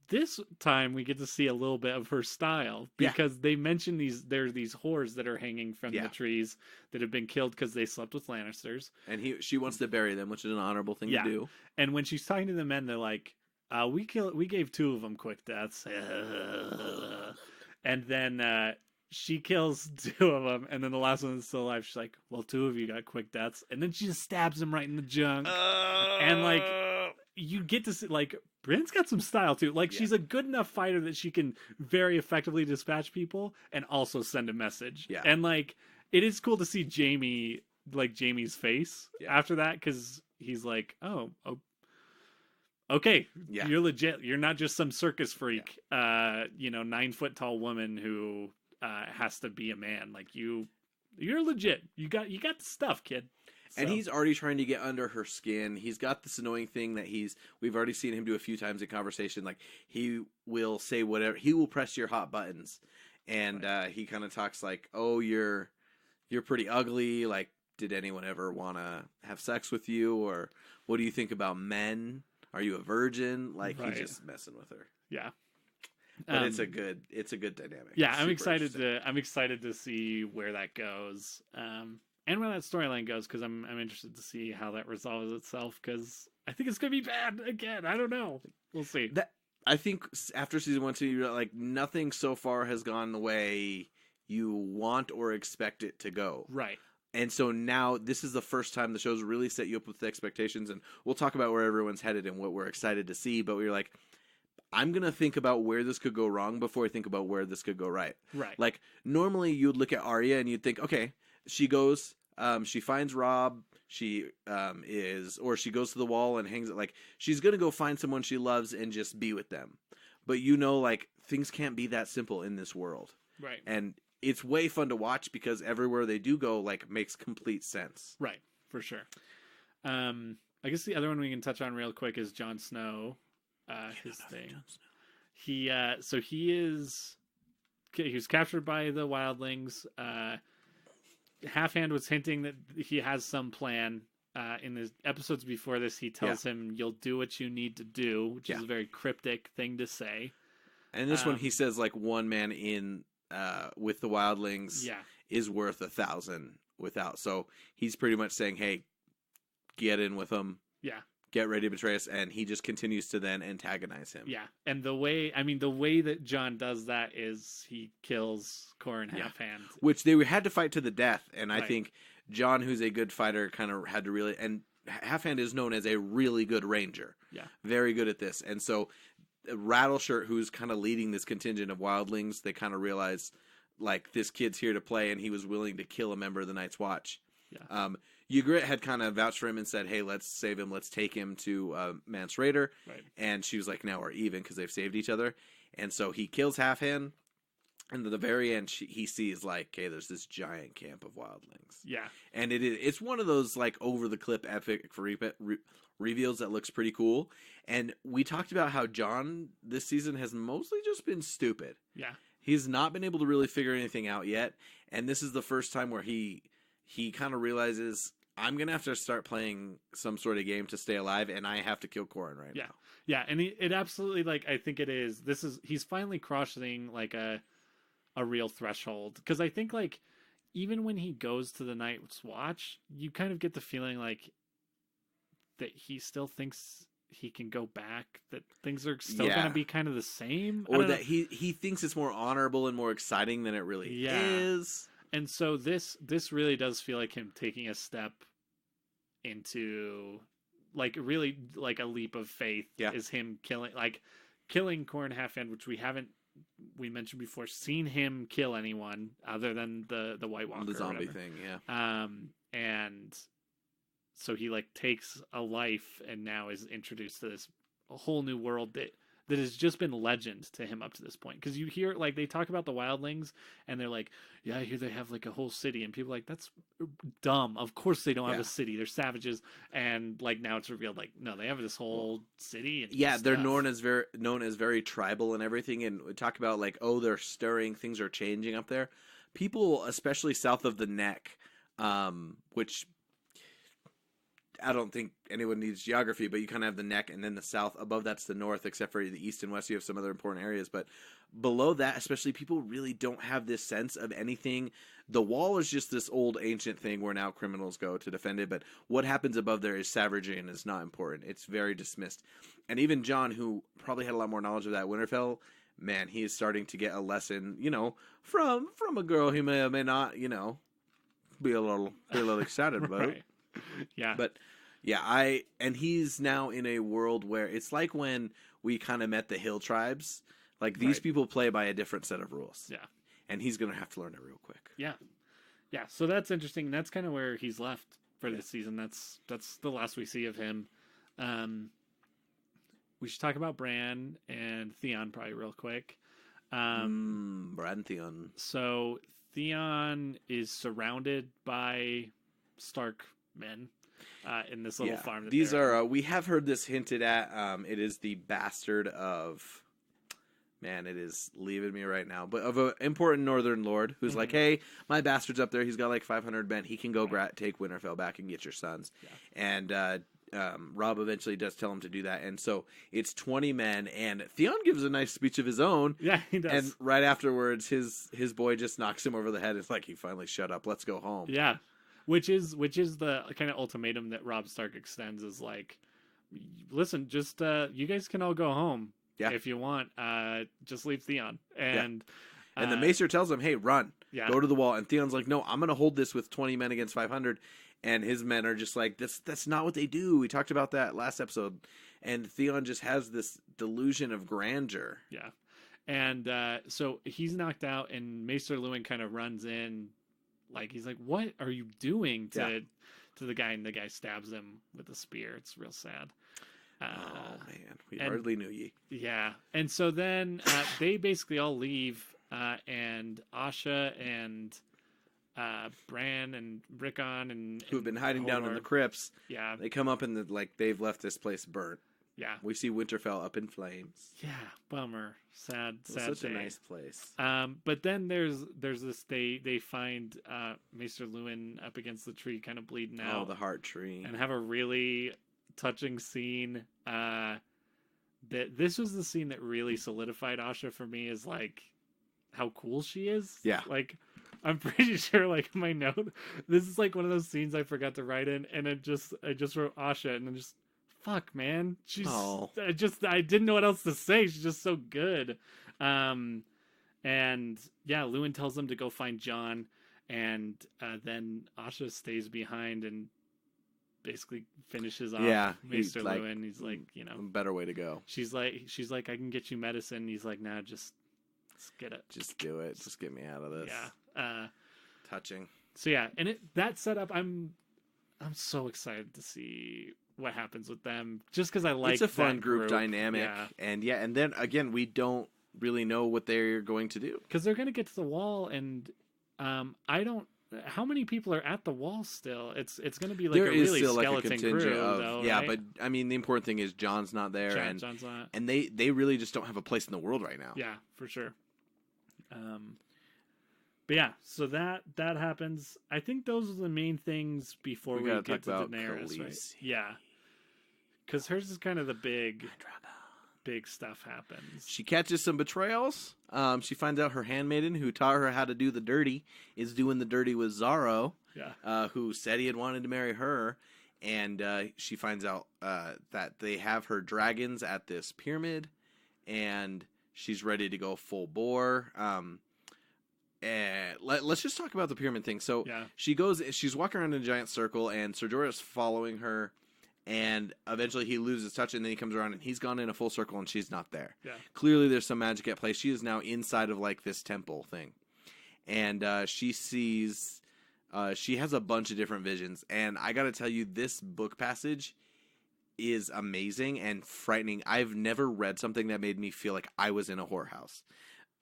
This time we get to see a little bit of her style, because they mention there's these whores that are hanging from the trees that have been killed because they slept with Lannisters, and she wants to bury them, which is an honorable thing to do. And when she's talking to the men, they're like, we gave 2 of them quick deaths, and then she kills 2 of them, and then the last one is still alive. She's like, well, 2 of you got quick deaths, and then she just stabs him right in the junk, and you get to see Brienne's got some style too. She's a good enough fighter that she can very effectively dispatch people and also send a message. Yeah. And it is cool to see Jamie's face after that, because he's like, oh, okay, you're legit. You're not just some circus freak, 9-foot tall woman who has to be a man. You're legit. You got the stuff, kid. And he's already trying to get under her skin. He's got this annoying thing that we've already seen him do a few times in conversation. He will say whatever. He will press your hot buttons. And he kind of talks like, oh, you're pretty ugly. Did anyone ever want to have sex with you? Or what do you think about men? Are you a virgin? He's just messing with her. Yeah. But it's a good dynamic. Yeah, It's I'm super excited interesting. I'm excited to see where that goes, and where that storyline goes, because I'm interested to see how that resolves itself. Because I think it's gonna be bad again. I don't know. We'll see. I think after season 1, 2, you're like, nothing so far has gone the way you want or expect it to go. Right. And so now this is the first time the show's really set you up with expectations, and we'll talk about where everyone's headed and what we're excited to see. But we're like, I'm going to think about where this could go wrong before I think about where this could go right. Right. Like, normally you'd look at Arya and you'd think, okay, she goes, she finds Rob, she she goes to the wall and hangs it. Like, she's going to go find someone she loves and just be with them. But like, things can't be that simple in this world. Right. And it's way fun to watch because everywhere they do go, like, makes complete sense. Right. For sure. I guess the other one we can touch on real quick is Jon Snow. His thing. He was captured by the wildlings. Half-Hand was hinting that he has some plan. In the episodes before this, he tells him, "You'll do what you need to do," which is a very cryptic thing to say. And this one, he says, like, one man in with the wildlings is worth 1,000 without. So he's pretty much saying, "Hey, get in with them. Yeah. Get ready to betray us," and he just continues to then antagonize him. Yeah, and the way that John does that is he kills Corin Half-Hand, which they had to fight to the death. And I think John, who's a good fighter, kind of had to really. And Half-Hand is known as a really good ranger. Yeah, very good at this. And so Rattleshirt, who's kind of leading this contingent of wildlings, they kind of realize, like, this kid's here to play, and he was willing to kill a member of the Night's Watch. Yeah. Ygritte had kind of vouched for him and said, "Hey, let's save him. Let's take him to Mance Rayder." Right. And she was like, "Now we're even," because they've saved each other. And so he kills Half-Hand. And at the very end, he sees, like, "Hey, there's this giant camp of wildlings." Yeah. And it's one of those, like, over-the-clip epic reveals that looks pretty cool. And we talked about how John this season has mostly just been stupid. Yeah. He's not been able to really figure anything out yet. And this is the first time where he kind of realizes, I'm going to have to start playing some sort of game to stay alive, and I have to kill Corin right now. Yeah, and it absolutely, like, I think it is. He's finally crossing, like, a real threshold. Because I think, like, even when he goes to the Night's Watch, you kind of get the feeling, like, that he still thinks he can go back, that things are still going to be kind of the same. Or that he thinks it's more honorable and more exciting than it really is. And so this really does feel like him taking a step into, like, really, like, a leap of faith. Is him killing Corin Half-Hand, which we mentioned before, seen him kill anyone other than the White Walker, the zombie thing. And so he, like, takes a life and now is introduced to a whole new world that has just been legend to him up to this point. Because you hear, like, they talk about the wildlings, and they're like, "Yeah, here they have, like, a whole city," and people are like, "That's dumb. Of course they don't have a city. They're savages." And, like, now it's revealed, like, no, they have this whole city. And they're known as very tribal and everything. And we talk about, like, they're stirring, things are changing up there. People, especially south of the Neck, which I don't think anyone needs geography, but you kind of have the Neck, and then the south above that's the north, except for the east and west. You have some other important areas, but below that, especially, people really don't have this sense of anything. The wall is just this old ancient thing where now criminals go to defend it, but what happens above there is savagery and is not important. It's very dismissed. And even John, who probably had a lot more knowledge of that Winterfell, man, he is starting to get a lesson, from a girl he may or may not, be a little excited about. Right. Yeah. But and he's now in a world where it's like when we kind of met the Hill tribes. Like, these people play by a different set of rules. Yeah. And he's going to have to learn it real quick. Yeah. Yeah. So that's interesting. That's kind of where he's left for this season. That's the last we see of him. We should talk about Bran and Theon probably real quick. Bran and Theon. So Theon is surrounded by Stark men in this little farm. That these are we have heard this hinted at. It is the bastard of, man, it is leaving me right now, but of an important northern lord who's like, "Hey, my bastard's up there. He's got like 500 men. He can go take Winterfell back and get your sons." And Rob eventually does tell him to do that, and so it's 20 men, and Theon gives a nice speech of his own. Yeah, he does. And right afterwards, his boy just knocks him over the head. It's like, he finally shut up. Let's go home. Yeah, which is the kind of ultimatum that Robb Stark extends, is like, listen, just you guys can all go home if you want. Just leave Theon. And the Maester tells him, hey, run. Yeah. Go to the wall. And Theon's like, no, I'm going to hold this with 20 men against 500. And his men are just like, that's not what they do. We talked about that last episode. And Theon just has this delusion of grandeur. Yeah. And so he's knocked out, and Maester Luwin kind of runs in. Like, he's like, what are you doing to the guy? And the guy stabs him with a spear. It's real sad. Oh, man. We hardly knew ye. Yeah. And so then they basically all leave. And Asha and Bran and Rickon and who've been hiding down in the crypts. Yeah. They come up and they've left this place burnt. Yeah. We see Winterfell up in flames. Yeah. Bummer. Sad Such day. a nice place. But then there's this, they find Maester Luwin up against the tree, kind of bleeding out. Oh, the heart tree. And have a really touching scene. This was the scene that really solidified Asha for me, is like how cool she is. Yeah. Like, I'm pretty sure, like, my note, this is like one of those scenes I forgot to write in, and I just wrote Asha, and then just, fuck, man. She's, I didn't know what else to say. She's just so good. And yeah, Luwin tells them to go find Jon, and then Asha stays behind and basically finishes off Maester Luwin. He's like, a better way to go. She's like, I can get you medicine. He's like, nah, just get it. Just do it. Just get me out of this. Yeah. Touching. So yeah, and that setup, I'm so excited to see what happens with them, just because I like it's a fun that group dynamic. Yeah. And then again, we don't really know what they're going to do, because they're going to get to the wall, and I don't. How many people are at the wall still? It's going to be like there a is really still skeleton like a contingent crew, of though, yeah, right? but I mean the important thing is John's not there, John's not. and they really just don't have a place in the world right now. Yeah, for sure. But yeah, so that happens. I think those are the main things before we get to Daenerys, right? Yeah, because hers is kind of the big stuff happens. She catches some betrayals. She finds out her handmaiden, who taught her how to do the dirty, is doing the dirty with Zaro, who said he had wanted to marry her. And she finds out that they have her dragons at this pyramid, and she's ready to go full bore. Let's just talk about the pyramid thing. So she's walking around in a giant circle, and Ser Jorah's following her. And eventually he loses touch, and then he comes around, and he's gone in a full circle, and she's not there. Yeah. Clearly there's some magic at play. She is now inside of, like, this temple thing. And she sees... she has a bunch of different visions. And I gotta tell you, this book passage is amazing and frightening. I've never read something that made me feel like I was in a whorehouse.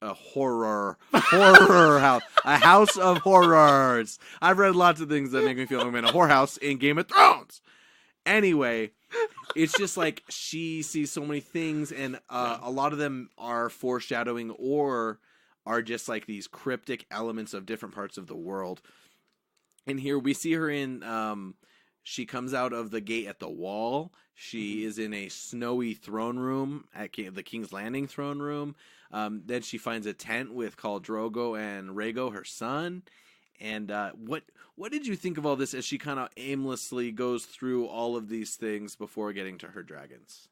A horror house. A house of horrors. I've read lots of things that make me feel like I'm in a whorehouse in Game of Thrones. Anyway, it's just like she sees so many things, and a lot of them are foreshadowing or are just like these cryptic elements of different parts of the world. And here we see her in, she comes out of the gate at the wall. She is in a snowy throne room at the King's Landing throne room. Then she finds a tent with Khal Drogo and Rhaego, her son. And what did you think of all this as she kind of aimlessly goes through all of these things before getting to her dragons?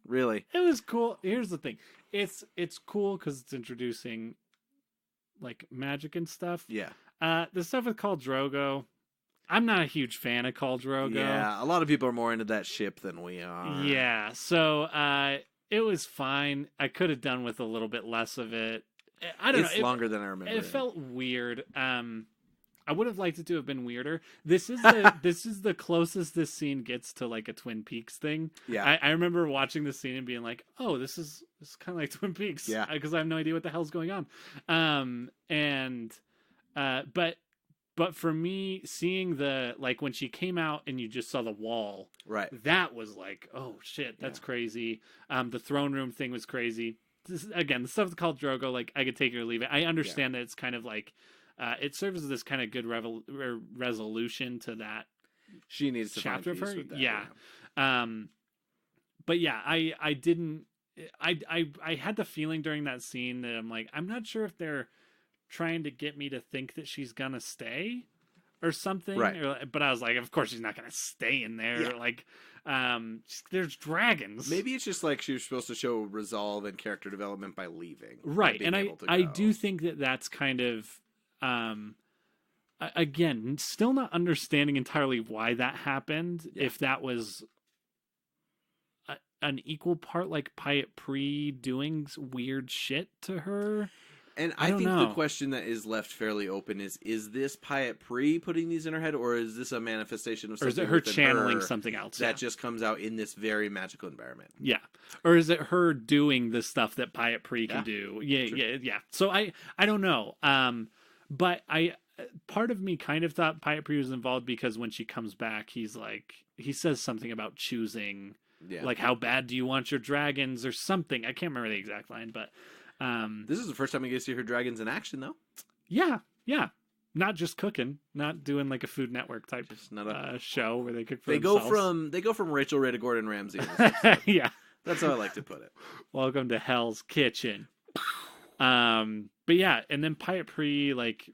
Really? It was cool. Here's the thing. It's cool because it's introducing like magic and stuff. Yeah. The stuff with Khal Drogo, I'm not a huge fan of Khal Drogo. Yeah, a lot of people are more into that ship than we are. Yeah, so it was fine. I could have done with a little bit less of it. I don't know. It's longer than I remember. It felt weird. I would have liked it to have been weirder. This is the closest this scene gets to like a Twin Peaks thing. Yeah. I remember watching this scene and being like, oh, this is kind of like Twin Peaks. Yeah. Because I have no idea what the hell's going on. But for me, seeing the, like, when she came out and you just saw the wall, right? That was like, oh shit, that's crazy. The throne room thing was crazy. Again, the stuff called Drogo, like, I could take it or leave it. I understand that it's kind of like it serves as this kind of good resolution to that She needs to chapter find for peace her. with that, Yeah. But yeah, I didn't. I had the feeling during that scene that I'm like, I'm not sure if they're trying to get me to think that she's gonna stay or something. Right. But I was like, of course she's not gonna stay in there. Yeah. Like, there's dragons. Maybe it's just like she was supposed to show resolve and character development by leaving. Right. Being And able to I go. do think that that's kind of, again, still not understanding entirely why that happened. Yeah. If that was an equal part like Pyatt Pre doing weird shit to her. And I I don't think know. the question that is left fairly open is this Pyatt Pre putting these in her head, or is this a manifestation of Or something is it her within channeling her something else? that just comes out in this very magical environment? Yeah. Or is it her doing the stuff that Pyatt Pre can Yeah. do? Yeah, Sure. yeah. So I don't know. But part of me kind of thought Pyatt Pre was involved because when she comes back, he says something about choosing, Yeah. like, how bad do you want your dragons or something. I can't remember the exact line, but This is the first time we get to see her dragons in action, though. yeah. Not just cooking, not doing like a Food Network type Just not a. show where they cook for They themselves. go from Rachel Ray to Gordon Ramsay. In this episode. Yeah. That's how I like to put it. Welcome to Hell's Kitchen. But yeah, and then Pyatt Pre, like,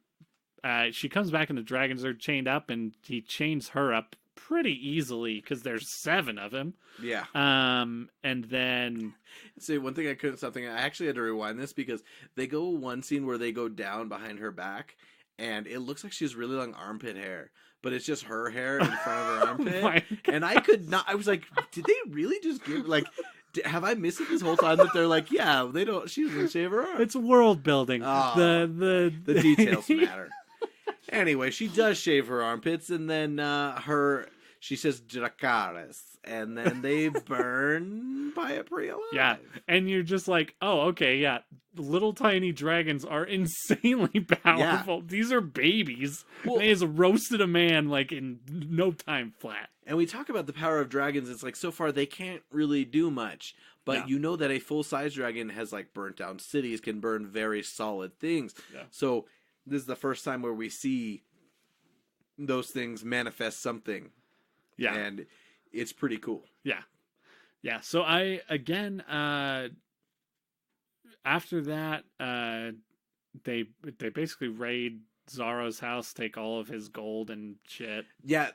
she comes back and the dragons are chained up, and he chains her up pretty easily because there's 7 of them. Yeah. And then See, one thing I couldn't stop thinking, I actually had to rewind this because they go one scene where they go down behind her back, and it looks like she has really long armpit hair, but it's just her hair in front of her armpit. my And I could not. I was like, did they really just give like? Have I missed it this whole time that they're like, yeah, they don't. She doesn't shave her arm. it's world building. Oh, the The details matter. Anyway, she does shave her armpits, and then she says Dracarys, and then they burn Pyatt Pre alive. Yeah, and you're just like, oh, okay, yeah. Little tiny dragons are insanely powerful. These are babies. Well- They just roasted a man like in no time flat. And we talk about the power of dragons. It's like so far they can't really do much, but Yeah. you know that a full size dragon has like burnt down cities, can burn very solid things. Yeah. So this is the first time where we see those things manifest something. Yeah, And it's pretty cool. yeah. So I again, after that, they basically raid Zara's house, take all of his gold and shit. Yeah,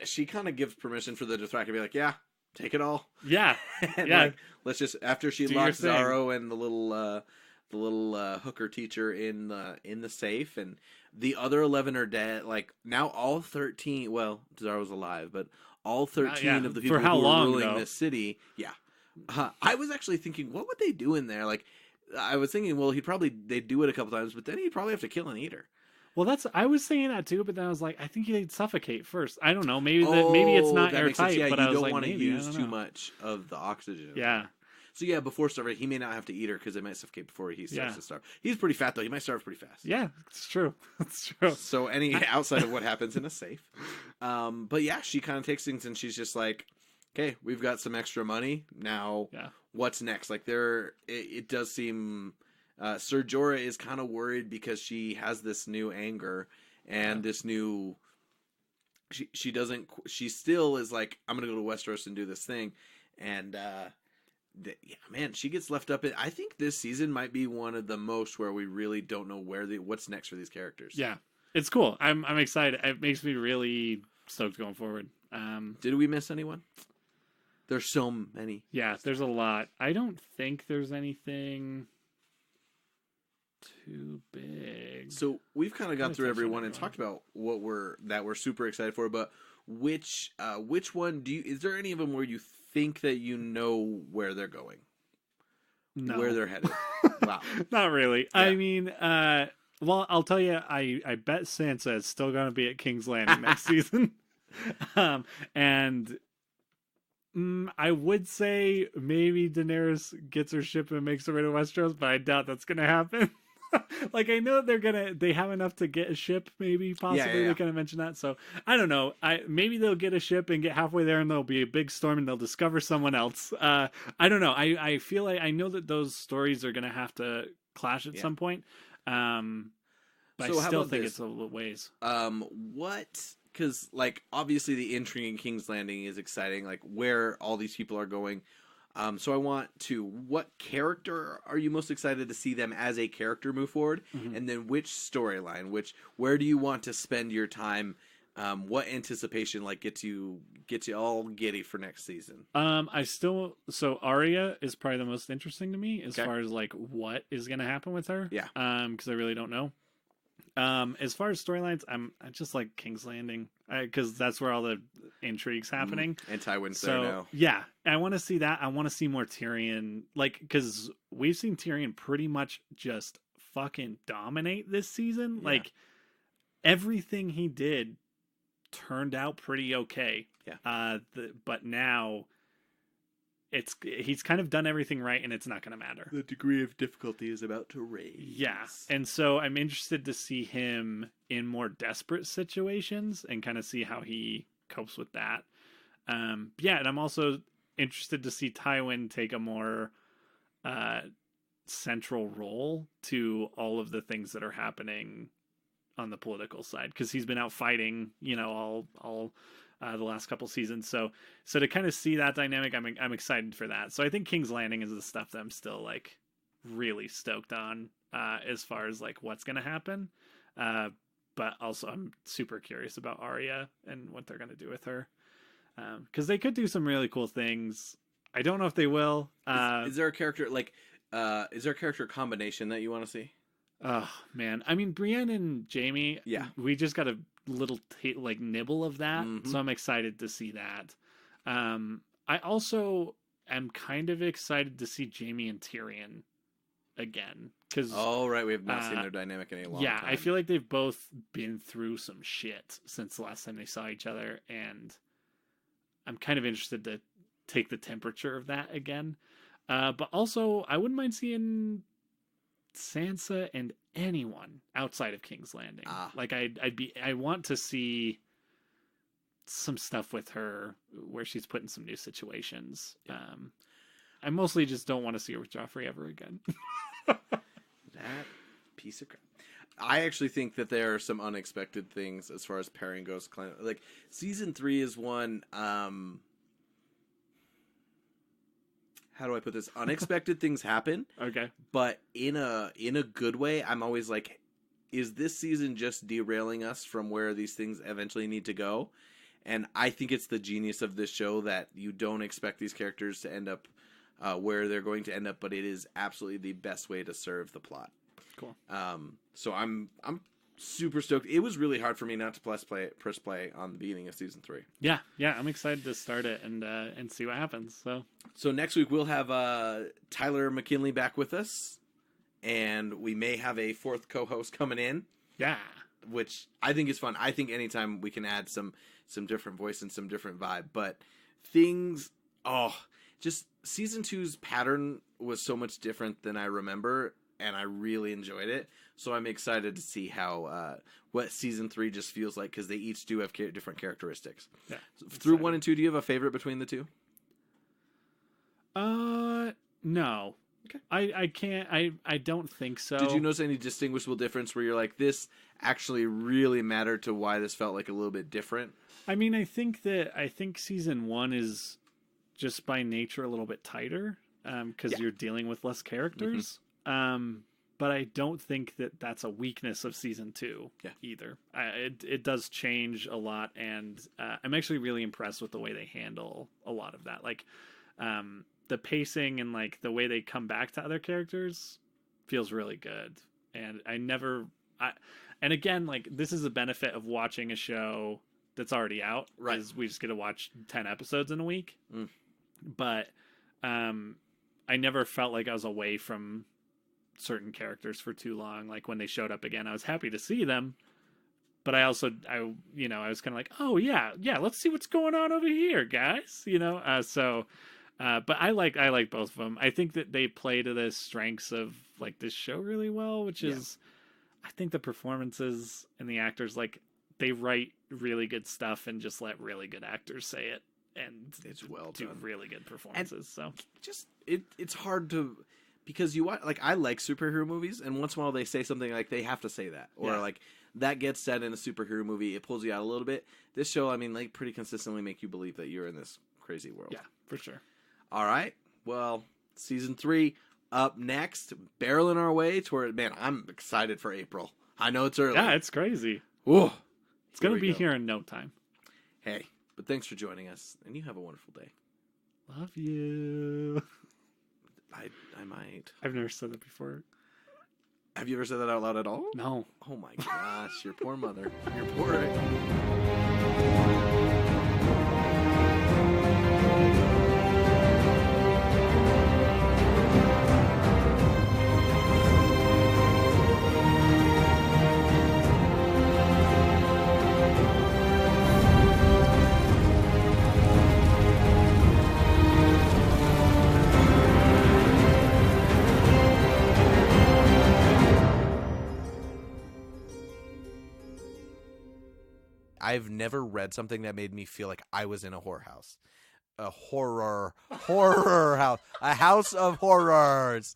she kind of gives permission for the Dothraki to be like, yeah, take it all. Yeah, And yeah. like, let's just after she Do your locks thing. Zaro and the little hooker teacher in the safe, and the other 11 are dead. Like now, all 13. Well, Zaro's alive, but all 13 yeah. of the people For how who long, are ruling though? this city. Yeah, I was actually thinking, what would they do in there? Like, I was thinking, well, they'd do it a couple times, but then he'd probably have to kill and eat her. Well, I was saying that too, but then I was like, I think they'd suffocate first. I don't know. Maybe maybe it's not that makes sense. airtight. Yeah, but you I was don't like, want to maybe, I use don't too know. much of the oxygen. Yeah, So yeah, before starving, he may not have to eat her because they might suffocate before he starts Yeah. to starve. He's pretty fat though. He might starve pretty fast. yeah, it's true. It's true. So any outside of what happens in a safe, but yeah, she kind of takes things and she's just like, okay, we've got some extra money now. Yeah. What's next? Like it does seem Ser Jorah is kind of worried because she has this new anger and this new. She doesn't. She still is like, I'm gonna go to Westeros and do this thing, and yeah, man, she gets left up. I think this season might be one of the most where we really don't know what's next for these characters. Yeah, it's cool. I'm excited. It makes me really stoked going forward. Did we miss anyone? There's so many. Yeah, there's a lot. I don't think there's anything too big. So we've kind of Let gone me through touch on everyone and everyone. talked about what we're super excited for. But which one is there any of them where you think that you know where they're going, No. where they're headed? Wow. Not really. Yeah. I mean, well, I'll tell you, I bet Sansa is still going to be at King's Landing next season. And I would say maybe Daenerys gets her ship and makes her way to Westeros, but I doubt that's going to happen. Like, I know they have enough to get a ship, maybe, possibly. yeah. They kind of mentioned that. So, I don't know. Maybe they'll get a ship and get halfway there and there'll be a big storm and they'll discover someone else. I don't know. I feel like I know that those stories are going to have to clash at Yeah. some point. But But So I how still about think this? it's a little ways. Because, like, obviously the intrigue in King's Landing is exciting, like, where all these people are going. So I want to, what character are you most excited to see them as a character move forward? Mm-hmm. And then which storyline, where do you want to spend your time? What anticipation, like, gets you all giddy for next season? So Arya is probably the most interesting to me as Okay. far as like what is going to happen with her. Yeah. Because I really don't know. As far as storylines, I just like King's Landing because that's where all the intrigue's happening. And Tywin's So there now. yeah, I want to see that. I want to see more Tyrion, like because we've seen Tyrion pretty much just fucking dominate this season. Yeah. Like everything he did turned out pretty okay. Yeah. But now he's kind of done everything right, and it's not going to matter. The degree of difficulty is about to raise. Yeah, and so I'm interested to see him in more desperate situations and kind of see how he copes with that. Yeah, and I'm also interested to see Tywin take a more central role to all of the things that are happening on the political side because he's been out fighting, all the last couple seasons. So to kind of see that dynamic, I'm excited for that. So I think King's Landing is the stuff that I'm still like really stoked on as far as like what's going to happen. But also I'm super curious about Arya and what they're going to do with her because they could do some really cool things. I don't know if they will. Is there a character is there a character combination that you want to see? Oh man, I mean Brienne and Jaime. Yeah, we just got a little nibble of that, Mm-hmm. so I'm excited to see that. I also am kind of excited to see Jaime and Tyrion again because right, we have not seen their dynamic in a long time. I feel like they've both been through some shit since the last time they saw each other, and I'm kind of interested to take the temperature of that again. But also, I wouldn't mind seeing Sansa and anyone outside of King's Landing. Like I want to see some stuff with her where she's put in some new situations. Yeah. I mostly just don't want to see her with Joffrey ever again. That piece of crap. I actually think that there are some unexpected things as far as pairing goes. Like season 3 is one. How do I put this? Unexpected things happen. Okay. But in a good way. I'm always like, is this season just derailing us from where these things eventually need to go? And I think it's the genius of this show that you don't expect these characters to end up where they're going to end up, but it is absolutely the best way to serve the plot. Cool. So I'm super stoked. It was really hard for me not to press play on the beginning of season 3. Yeah, I'm excited to start it and see what happens. So next week we'll have Tyler McKinley back with us, and we may have a 4th co-host coming in. Yeah, which I think is fun. I think anytime we can add some different voice and some different vibe, but just season 2's pattern was so much different than I remember, and I really enjoyed it. So I'm excited to see how what season 3 just feels like, because they each do have different characteristics. Yeah. So through 1 and 2, do you have a favorite between the two? No. Okay. I can't. I don't think so. Did you notice any distinguishable difference where you're like, this actually really mattered to why this felt like a little bit different? I mean, I think season 1 is just by nature a little bit tighter because you're dealing with less characters. Mm-hmm. But I don't think that that's a weakness of season 2 either. It does change a lot, and I'm actually really impressed with the way they handle a lot of that. Like the pacing and like the way they come back to other characters feels really good. And and again, like this is a benefit of watching a show that's already out. Right. Is we just get to watch 10 episodes in a week. But I never felt like I was away from certain characters for too long. Like when they showed up again, I was happy to see them, but I was kind of like, oh yeah, let's see what's going on over here, guys. But I like both of them. I think that they play to the strengths of like this show really well, which is, I think the performances and the actors, like they write really good stuff and just let really good actors say it, and it's well do done. really good performances. And it's hard to because I like superhero movies, and once in a while they say something like they have to say that, or like that gets said in a superhero movie, it pulls you out a little bit. This show, I mean, like pretty consistently make you believe that you're in this crazy world. Yeah, for sure. All right, well, season 3 up next, barreling our way toward. Man, I'm excited for April. I know it's early. Yeah, it's crazy. Whoa. It's gonna be here in no time. Hey, but thanks for joining us, and you have a wonderful day. Love you. I might. I've never said that before. Have you ever said that out loud at all? No. Oh my gosh, your poor mother. Your poor. I've never read something that made me feel like I was in a whorehouse. A horror house. A house of horrors.